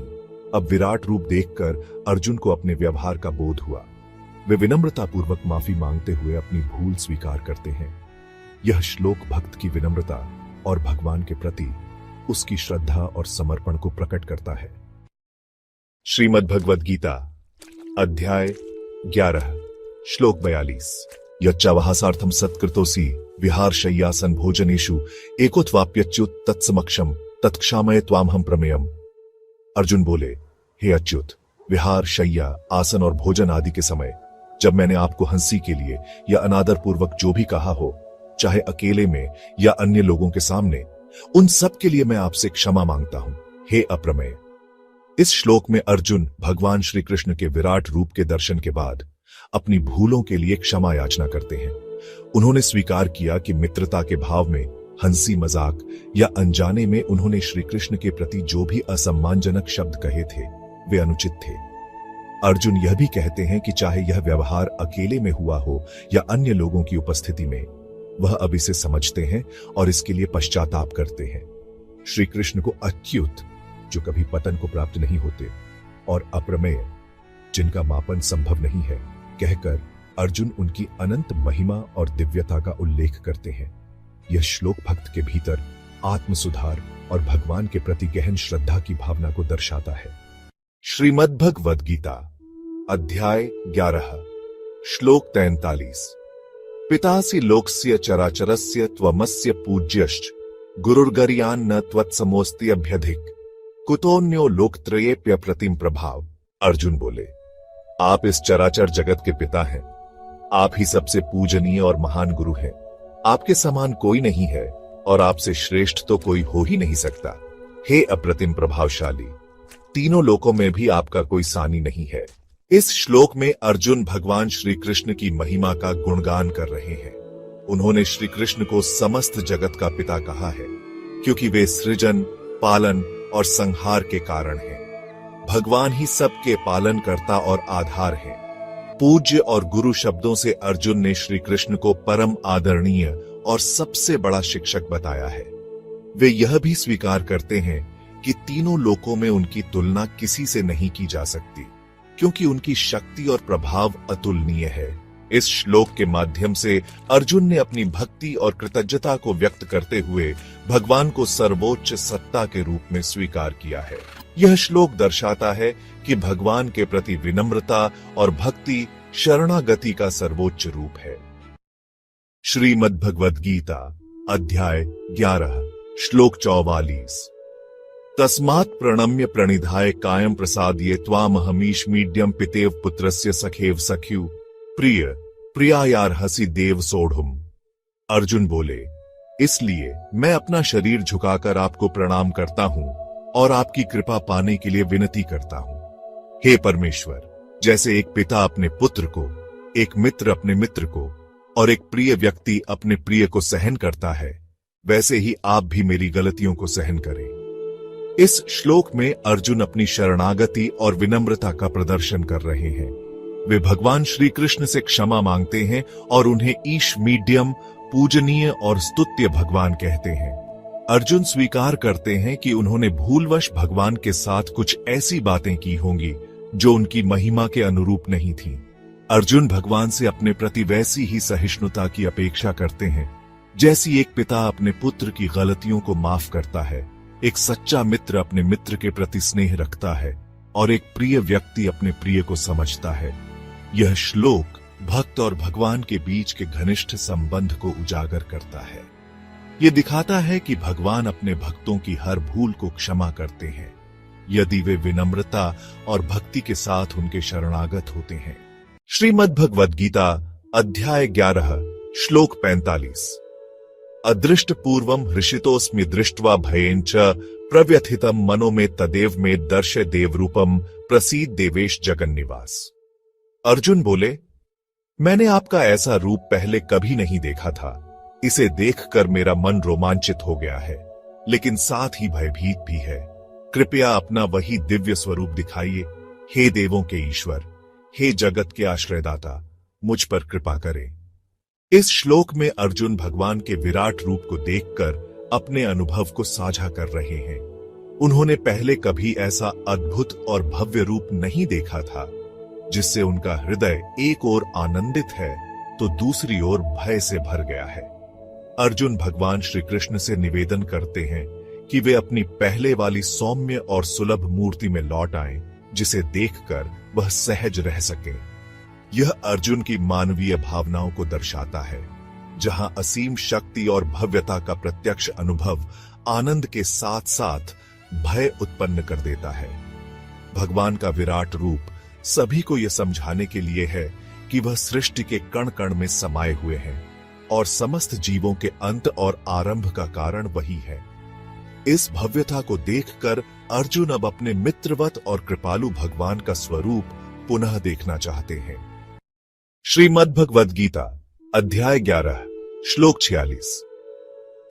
अब विराट रूप देखकर अर्जुन को अपने व्यवहार का बोध हुआ। वे विनम्रतापूर्वक माफी मांगते हुए अपनी भूल स्वीकार करते हैं। यह श्लोक भक्त की विनम्रता और भगवान के प्रति उसकी श्रद्धा और समर्पण को प्रकट करता है। श्रीमद् भगवद गीता अध्याय 11 श्लोक 42। यच्चावहासार्थम सत्कृतोसी विहार शय्यासन भोजनेषु एकोत्वाप्यच्युत तत्समक्षम तत्क्षामय त्वामहं प्रमेयम। अर्जुन बोले, हे अच्युत, विहार, शय्या, आसन और भोजन आदि के समय जब मैंने आपको हंसी के लिए या अनादर पूर्वक जो भी कहा हो, चाहे अकेले में या अन्य लोगों के सामने, उन सब के लिए मैं आपसे क्षमा मांगता हूं, हे अप्रमेय। इस श्लोक में अर्जुन भगवान श्री कृष्ण के विराट रूप के दर्शन के बाद अपनी भूलों के लिए क्षमा याचना करते हैं। उन्होंने स्वीकार किया कि मित्रता के भाव में, हंसी मजाक या अनजाने में उन्होंने श्री कृष्ण के प्रति जो भी असम्मानजनक शब्द कहे थे वे अनुचित थे। अर्जुन यह भी कहते हैं कि चाहे यह व्यवहार अकेले में हुआ हो या अन्य लोगों की उपस्थिति में, वह अब इसे समझते हैं और इसके लिए पश्चाताप करते हैं। श्री कृष्ण को अच्युत, जो कभी पतन को प्राप्त नहीं होते, और अप्रमेय, जिनका मापन संभव नहीं है, कहकर अर्जुन उनकी अनंत महिमा और दिव्यता का उल्लेख करते हैं। यह श्लोक भक्त के भीतर आत्म सुधार और भगवान के प्रति गहन श्रद्धा की भावना को दर्शाता है। श्रीमद् भगवद गीता अध्याय 11 श्लोक 43। पितासि लोकस्य चराचरस्य त्वमस्य पूज्यश्च गुरुर्गरीयान्न त्वत्समोऽस्ति अभ्यधिक कुतोऽन्यो लोकत्रयेऽप्य प्रतिम प्रभाव। अर्जुन बोले, आप इस चराचर जगत के पिता हैं। आप ही सबसे पूजनीय और महान गुरु हैं। आपके समान कोई नहीं है और आपसे श्रेष्ठ तो कोई हो ही नहीं सकता। हे अप्रतिम प्रभावशाली, तीनों लोकों में भी आपका कोई सानी नहीं है। इस श्लोक में अर्जुन भगवान श्री कृष्ण की महिमा का गुणगान कर रहे हैं। उन्होंने श्री कृष्ण को समस्त जगत का पिता कहा है, क्योंकि वे सृजन, पालन और संहार के कारण हैं। भगवान ही सबके पालनकर्ता और आधार हैं। पूज्य और गुरु शब्दों से अर्जुन ने श्री कृष्ण को परम आदरणीय और सबसे बड़ा शिक्षक बताया है। वे यह भी स्वीकार करते हैं कि तीनों लोकों में उनकी तुलना किसी से नहीं की जा सकती, क्योंकि उनकी शक्ति और प्रभाव अतुलनीय है। इस श्लोक के माध्यम से अर्जुन ने अपनी भक्ति और कृतज्ञता को व्यक्त करते हुए भगवान को सर्वोच्च सत्ता के रूप में स्वीकार किया है। यह श्लोक दर्शाता है कि भगवान के प्रति विनम्रता और भक्ति शरणागति का सर्वोच्च रूप है। श्रीमद् भगवद गीता अध्याय 11 श्लोक 44। तस्मात् प्रणम्य प्रणिधाय कायं प्रसादये त्वामहमीशमीड्यं पितेव पुत्रस्य सखेव सख्यु प्रिय प्रियायार्हसि देव सोढ़ुम। अर्जुन बोले, इसलिए मैं अपना शरीर झुकाकर आपको प्रणाम करता हूं और आपकी कृपा पाने के लिए विनती करता हूं। हे परमेश्वर, जैसे एक पिता अपने पुत्र को, एक मित्र अपने मित्र को और एक प्रिय व्यक्ति अपने प्रिय को सहन करता है, वैसे ही आप भी मेरी गलतियों को सहन करें। इस श्लोक में अर्जुन अपनी शरणागति और विनम्रता का प्रदर्शन कर रहे हैं। वे भगवान श्री कृष्ण से क्षमा मांगते हैं और उन्हें ईश मीडियम, पूजनीय और स्तुत्य भगवान कहते हैं। अर्जुन स्वीकार करते हैं कि उन्होंने भूलवश भगवान के साथ कुछ ऐसी बातें की होंगी जो उनकी महिमा के अनुरूप नहीं थीं। अर्जुन भगवान से अपने प्रति वैसी ही सहिष्णुता की अपेक्षा करते हैं जैसी एक पिता अपने पुत्र की गलतियों को माफ करता है, एक सच्चा मित्र अपने मित्र के प्रति स्नेह रखता है और एक प्रिय व्यक्ति अपने प्रिय को समझता है। यह श्लोक भक्त और भगवान के बीच के घनिष्ठ संबंध को उजागर करता है। यह दिखाता है कि भगवान अपने भक्तों की हर भूल को क्षमा करते हैं यदि वे विनम्रता और भक्ति के साथ उनके शरणागत होते हैं। श्रीमद् भगवद गीता अध्याय 11 श्लोक 45। अदृष्ट पूर्वम हृषितोस्मि दृष्ट्वा भयेन च प्रव्यथितम मनो में तदेव में दर्शय देवरूपम प्रसीद देवेश जगन्निवास। अर्जुन बोले, मैंने आपका ऐसा रूप पहले कभी नहीं देखा था। इसे देखकर मेरा मन रोमांचित हो गया है, लेकिन साथ ही भयभीत भी है। कृपया अपना वही दिव्य स्वरूप दिखाइए। हे देवों के ईश्वर, हे जगत के आश्रयदाता, मुझ पर कृपा करें। इस श्लोक में अर्जुन भगवान के विराट रूप को देखकर अपने अनुभव को साझा कर रहे हैं। उन्होंने पहले कभी ऐसा अद्भुत और भव्य रूप नहीं देखा था, जिससे उनका हृदय एक ओर आनंदित है तो दूसरी ओर भय से भर गया है। अर्जुन भगवान श्री कृष्ण से निवेदन करते हैं कि वे अपनी पहले वाली सौम्य और सुलभ मूर्ति में लौट आएं, जिसे देखकर वह सहज रह सके। यह अर्जुन की मानवीय भावनाओं को दर्शाता है, जहां असीम शक्ति और भव्यता का प्रत्यक्ष अनुभव आनंद के साथ साथ भय उत्पन्न कर देता है। भगवान का विराट रूप सभी को यह समझाने के लिए है कि वह सृष्टि के कण कण में समाये हुए हैं और समस्त जीवों के अंत और आरंभ का कारण वही है। इस भव्यता को देखकर अर्जुन अब अपने मित्रवत और कृपालु भगवान का स्वरूप पुनः देखना चाहते हैं। श्रीमद् भगवद गीता अध्याय 11 श्लोक 46।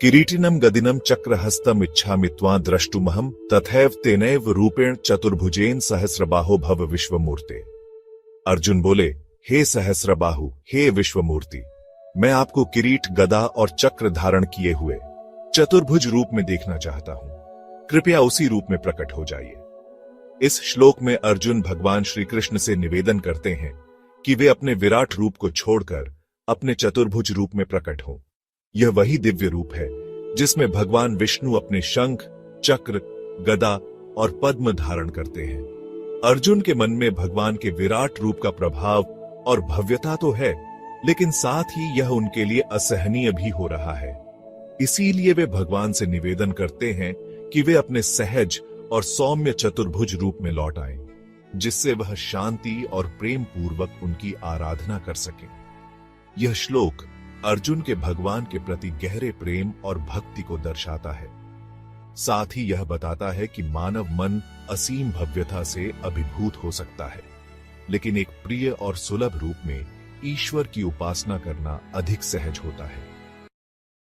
किरीटिनम गदिनम चक्रहस्तम इच्छामि त्वां द्रष्टुमहं तथैव तेनैव रूपेण चतुर्भुजेन सहस्रबाहो भव विश्वमूर्ते। अर्जुन बोले, हे सहस्रबाहु, हे विश्वमूर्ति, मैं आपको किरीट, गदा और चक्र धारण किए हुए चतुर्भुज रूप में देखना चाहता हूं। कृपया उसी रूप में प्रकट हो जाइए। इस श्लोक में अर्जुन भगवान श्री कृष्ण से निवेदन करते हैं कि वे अपने विराट रूप को छोड़कर अपने चतुर्भुज रूप में प्रकट हों। यह वही दिव्य रूप है जिसमें भगवान विष्णु अपने शंख, चक्र, गदा और पद्म धारण करते हैं। अर्जुन के मन में भगवान के विराट रूप का प्रभाव और भव्यता तो है, लेकिन साथ ही यह उनके लिए असहनीय भी हो रहा है। इसीलिए वे भगवान से निवेदन करते हैं कि वे अपने सहज और सौम्य चतुर्भुज रूप में लौट आएं, जिससे वह शांति और प्रेम पूर्वक उनकी आराधना कर सके। यह श्लोक अर्जुन के भगवान के प्रति गहरे प्रेम और भक्ति को दर्शाता है। साथ ही यह बताता है कि मानव मन असीम भव्यता से अभिभूत हो सकता है, लेकिन एक प्रिय और सुलभ रूप में ईश्वर की उपासना करना अधिक सहज होता है।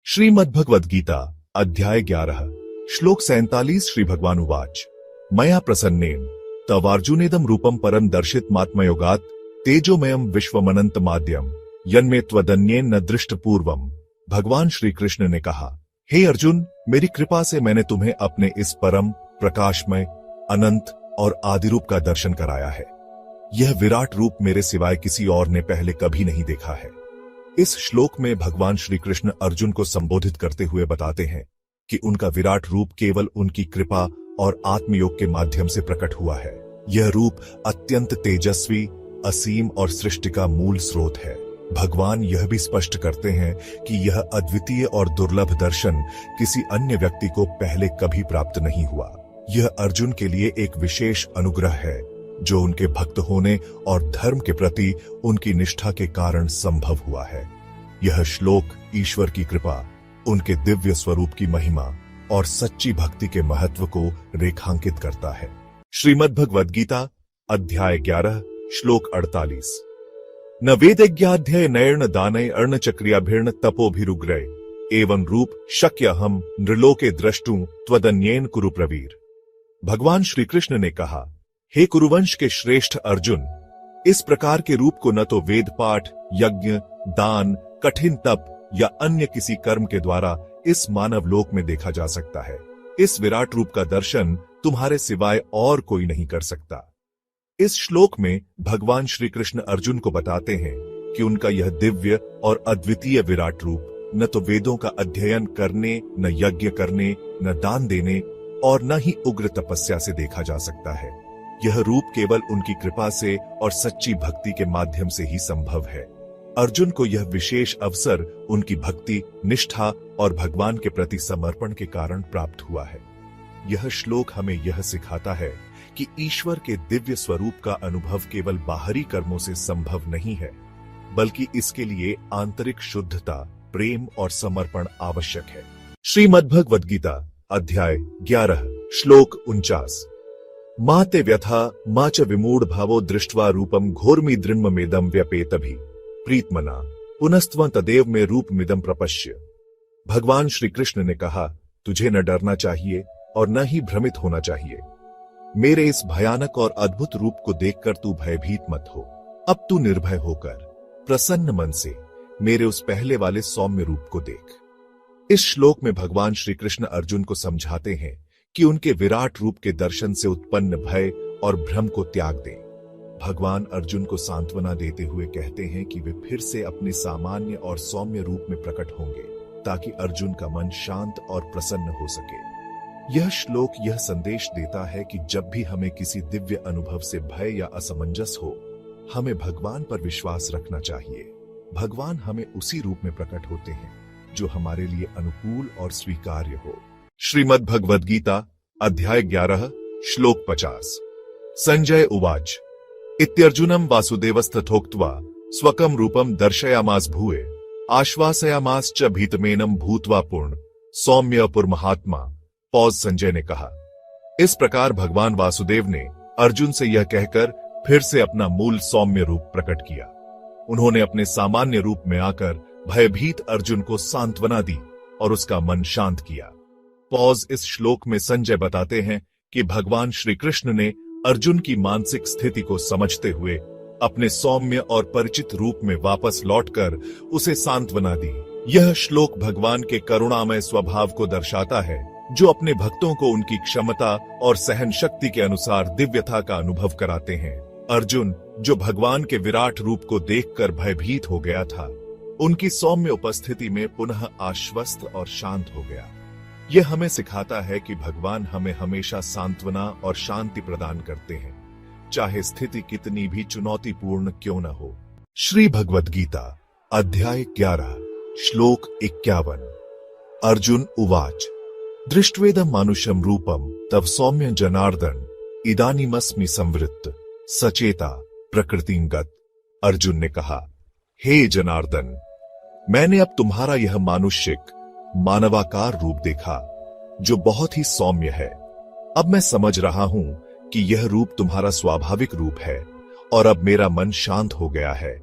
श्रीमद् भगवद गीता अध्याय 11 श्लोक 47। श्री भगवान उवाच, मया प्रसन्नेन तवार्जुनेदम रूपम परम दर्शितमात्मयोगात् तेजोमयम विश्वमनंत माध्यम यन्मे त्वदन्येन न दृष्ट पूर्वम। भगवान श्री कृष्ण ने कहा, हे अर्जुन, मेरी कृपा से मैंने तुम्हें अपने इस परम प्रकाशमय, अनंत और आदि रूप का दर्शन कराया है। यह विराट रूप मेरे सिवाय किसी और ने पहले कभी नहीं देखा है। इस श्लोक में भगवान श्री कृष्ण अर्जुन को संबोधित करते हुए बताते हैं कि उनका विराट रूप केवल उनकी कृपा और आत्मयोग के माध्यम से प्रकट हुआ है। यह रूप अत्यंत तेजस्वी, असीम और सृष्टि का मूल स्रोत है। भगवान यह भी स्पष्ट करते हैं कि यह अद्वितीय और दुर्लभ दर्शन किसी अन्य व्यक्ति को पहले कभी प्राप्त नहीं हुआ। यह अर्जुन के लिए एक विशेष अनुग्रह है, जो उनके भक्त होने और धर्म के प्रति उनकी निष्ठा के कारण संभव हुआ है। यह श्लोक ईश्वर की कृपा, उनके दिव्य स्वरूप की महिमा और सच्ची भक्ति के महत्व को रेखांकित करता है। श्रीमद् भगवद गीता अध्याय 11 श्लोक 48। न वेदज्ञाध्याय नैर्ण दानय अर्ण चक्रियाभिर्ण तपोभिरुग्रय एवं रूप शक्य हम नृलोके द्रष्टुं त्वदन्येन कुरु प्रवीर। भगवान श्री कृष्ण ने कहा, हे कुरुवंश के श्रेष्ठ अर्जुन, इस प्रकार के रूप को न तो वेद पाठ, यज्ञ, दान, कठिन तप या अन्य किसी कर्म के द्वारा इस मानव लोक में देखा जा सकता है। इस विराट रूप का दर्शन तुम्हारे सिवाय और कोई नहीं कर सकता। इस श्लोक में भगवान श्री कृष्ण अर्जुन को बताते हैं कि उनका यह दिव्य और अद्वितीय विराट रूप न तो वेदों का अध्ययन करने, न यज्ञ करने, न दान देने और न ही उग्र तपस्या से देखा जा सकता है। यह रूप केवल उनकी कृपा से और सच्ची भक्ति के माध्यम से ही संभव है। अर्जुन को यह विशेष अवसर उनकी भक्ति, निष्ठा और भगवान के प्रति समर्पण के कारण प्राप्त हुआ है। यह श्लोक हमें यह सिखाता है कि ईश्वर के दिव्य स्वरूप का अनुभव केवल बाहरी कर्मों से संभव नहीं है, बल्कि इसके लिए आंतरिक शुद्धता, प्रेम और समर्पण आवश्यक है। श्रीमद् भगवद गीता अध्याय 11 श्लोक 49। माते व्यथा मा च विमूढ़ भावो दृष्ट्वा रूपम घोरमी दृण्ममेदं व्यपेतभि प्रीतमना पुनस्त्वं तदेव में रूपमिदं प्रपश्य। भगवान श्री कृष्ण ने कहा, तुझे न डरना चाहिए और न ही भ्रमित होना चाहिए। मेरे इस भयानक और अद्भुत रूप को देखकर तू भयभीत मत हो। अब तू निर्भय होकर प्रसन्न मन से मेरे उस पहले वाले सौम्य रूप को देख। इस श्लोक में भगवान श्री कृष्ण अर्जुन को समझाते हैं कि उनके विराट रूप के दर्शन से उत्पन्न भय और भ्रम को त्याग दें। भगवान अर्जुन को सांत्वना देते हुए कहते हैं कि वे फिर से अपने सामान्य और सौम्य रूप में प्रकट होंगे, ताकि अर्जुन का मन शांत और प्रसन्न हो सके। यह श्लोक यह संदेश देता है कि जब भी हमें किसी दिव्य अनुभव से भय या असमंजस हो, हमें भगवान पर विश्वास रखना चाहिए। भगवान हमें उसी रूप में प्रकट होते हैं जो हमारे लिए अनुकूल और स्वीकार्य हो। श्रीमद् भगवद गीता अध्याय 11 श्लोक 50। संजय उवाच इत्यर्जुनम वासुदेवस्तथोक्त्वा स्वकं रूपम दर्शयामास भूये आश्वासयामास च भीतमेनं भूत्वा पूर्ण सौम्य पुरमहात्मा। पौज। संजय ने कहा, इस प्रकार भगवान वासुदेव ने अर्जुन से यह कहकर फिर से अपना मूल सौम्य रूप प्रकट किया। उन्होंने अपने सामान्य रूप में आकर भयभीत अर्जुन को सांत्वना दी और उसका मन शांत किया। पौज। इस श्लोक में संजय बताते हैं कि भगवान श्री कृष्ण ने अर्जुन की मानसिक स्थिति को समझते हुए अपने सौम्य और परिचित रूप में वापस लौटकर उसे सांत्वना दी। यह श्लोक भगवान के करुणामय स्वभाव को दर्शाता है, जो अपने भक्तों को उनकी क्षमता और सहन शक्ति के अनुसार दिव्यता का अनुभव कराते हैं। अर्जुन, जो भगवान के विराट रूप को देखकर भयभीत हो गया था, उनकी सौम्य उपस्थिति में पुनः आश्वस्त और शांत हो गया। यह हमें सिखाता है कि भगवान हमें हमेशा सांत्वना और शांति प्रदान करते हैं, चाहे स्थिति कितनी भी चुनौतीपूर्ण क्यों न हो। श्री भगवद गीता अध्याय 11 श्लोक 51। अर्जुन उवाच दृष्ट्वेदं मानुषं रूपं तव सौम्य जनार्दन इदानीमस्मि संवृत्त सचेता प्रकृतिं गत। अर्जुन ने कहा, हे जनार्दन, मैंने अब तुम्हारा यह मानुष्यिक मानवाकार रूप देखा, जो बहुत ही सौम्य है। अब मैं समझ रहा हूं कि यह रूप तुम्हारा स्वाभाविक रूप है और अब मेरा मन शांत हो गया है।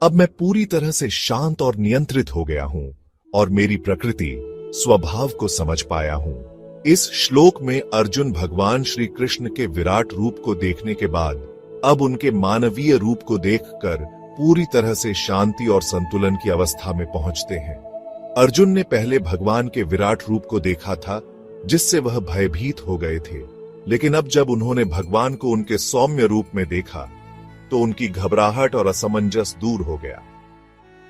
अब मैं पूरी तरह से शांत और नियंत्रित हो गया हूं और मेरी प्रकृति स्वभाव को समझ पाया हूं। इस श्लोक में अर्जुन भगवान श्री कृष्ण के विराट रूप को देखने के बाद अब उनके मानवीय रूप को देखकर पूरी तरह से शांति और संतुलन की अवस्था में पहुंचते हैं। अर्जुन ने पहले भगवान के विराट रूप को देखा था, जिससे वह भयभीत हो गए थे, लेकिन अब जब उन्होंने भगवान को उनके सौम्य रूप में देखा, तो उनकी घबराहट और असमंजस दूर हो गया।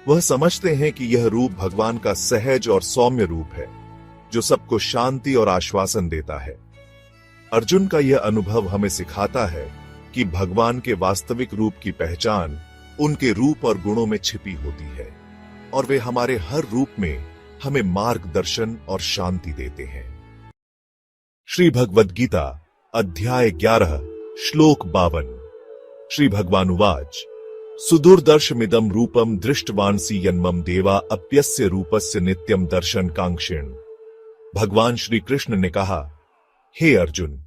वह समझते हैं कि यह रूप भगवान का सहज और सौम्य रूप है, जो सबको शांति और आश्वासन देता है। अर्जुन का यह अनुभव हमें सिखाता है कि भगवान के वास्तविक रूप की पहचान उनके रूप और गुणों में छिपी होती है, और वे हमारे हर रूप में हमें मार्गदर्शन और शांति देते हैं। श्री भगवद गीता अध्याय 11 श्लोक 52। श्री भगवान उवाच सुदुर्दर्शमिदं रूपम दृष्टवांसि यन्मम देवा अप्यस्य रूपस्य नित्यम दर्शन कांक्षिण। भगवान श्री कृष्ण ने कहा, हे अर्जुन,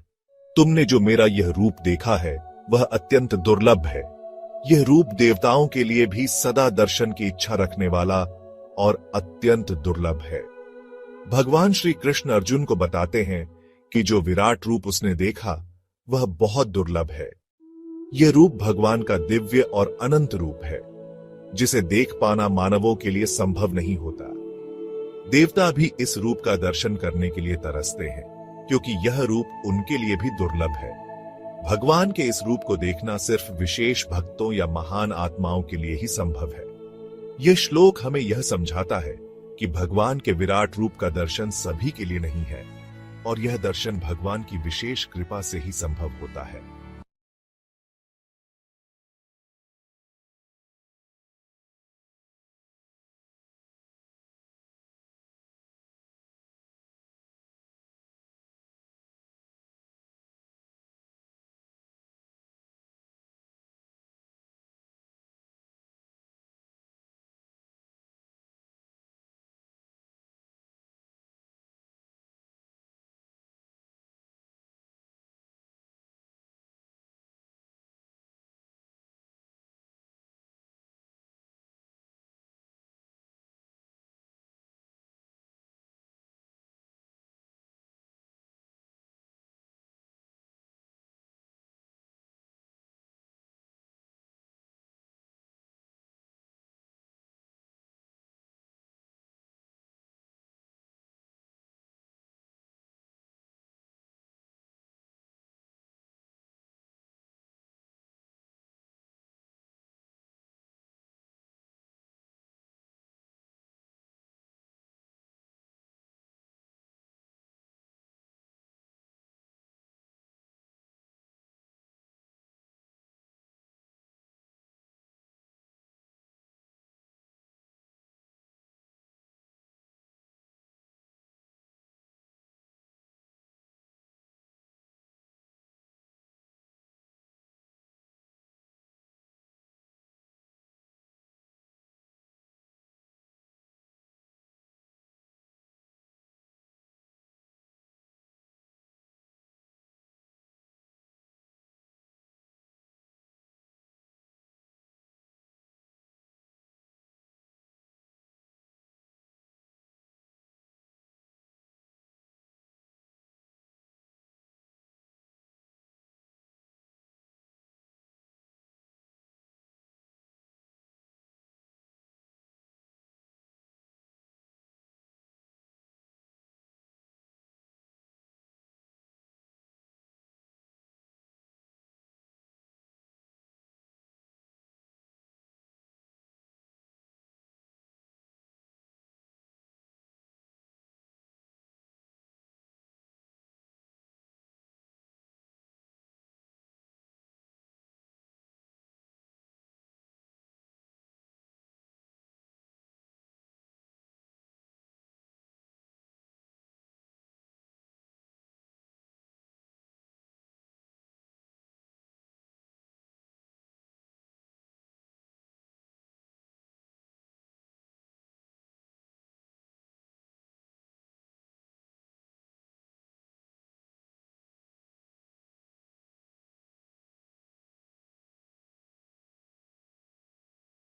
तुमने जो मेरा यह रूप देखा है वह अत्यंत दुर्लभ है। यह रूप देवताओं के लिए भी सदा दर्शन की इच्छा रखने वाला और अत्यंत दुर्लभ है। भगवान श्री कृष्ण अर्जुन को बताते हैं कि जो विराट रूप उसने देखा वह बहुत दुर्लभ है। यह रूप भगवान का दिव्य और अनंत रूप है, जिसे देख पाना मानवों के लिए संभव नहीं होता। देवता भी इस रूप का दर्शन करने के लिए तरसते हैं, क्योंकि यह रूप उनके लिए भी दुर्लभ है। भगवान के इस रूप को देखना सिर्फ विशेष भक्तों या महान आत्माओं के लिए ही संभव है। यह श्लोक हमें यह समझाता है कि भगवान के विराट रूप का दर्शन सभी के लिए नहीं है, और यह दर्शन भगवान की विशेष कृपा से ही संभव होता है।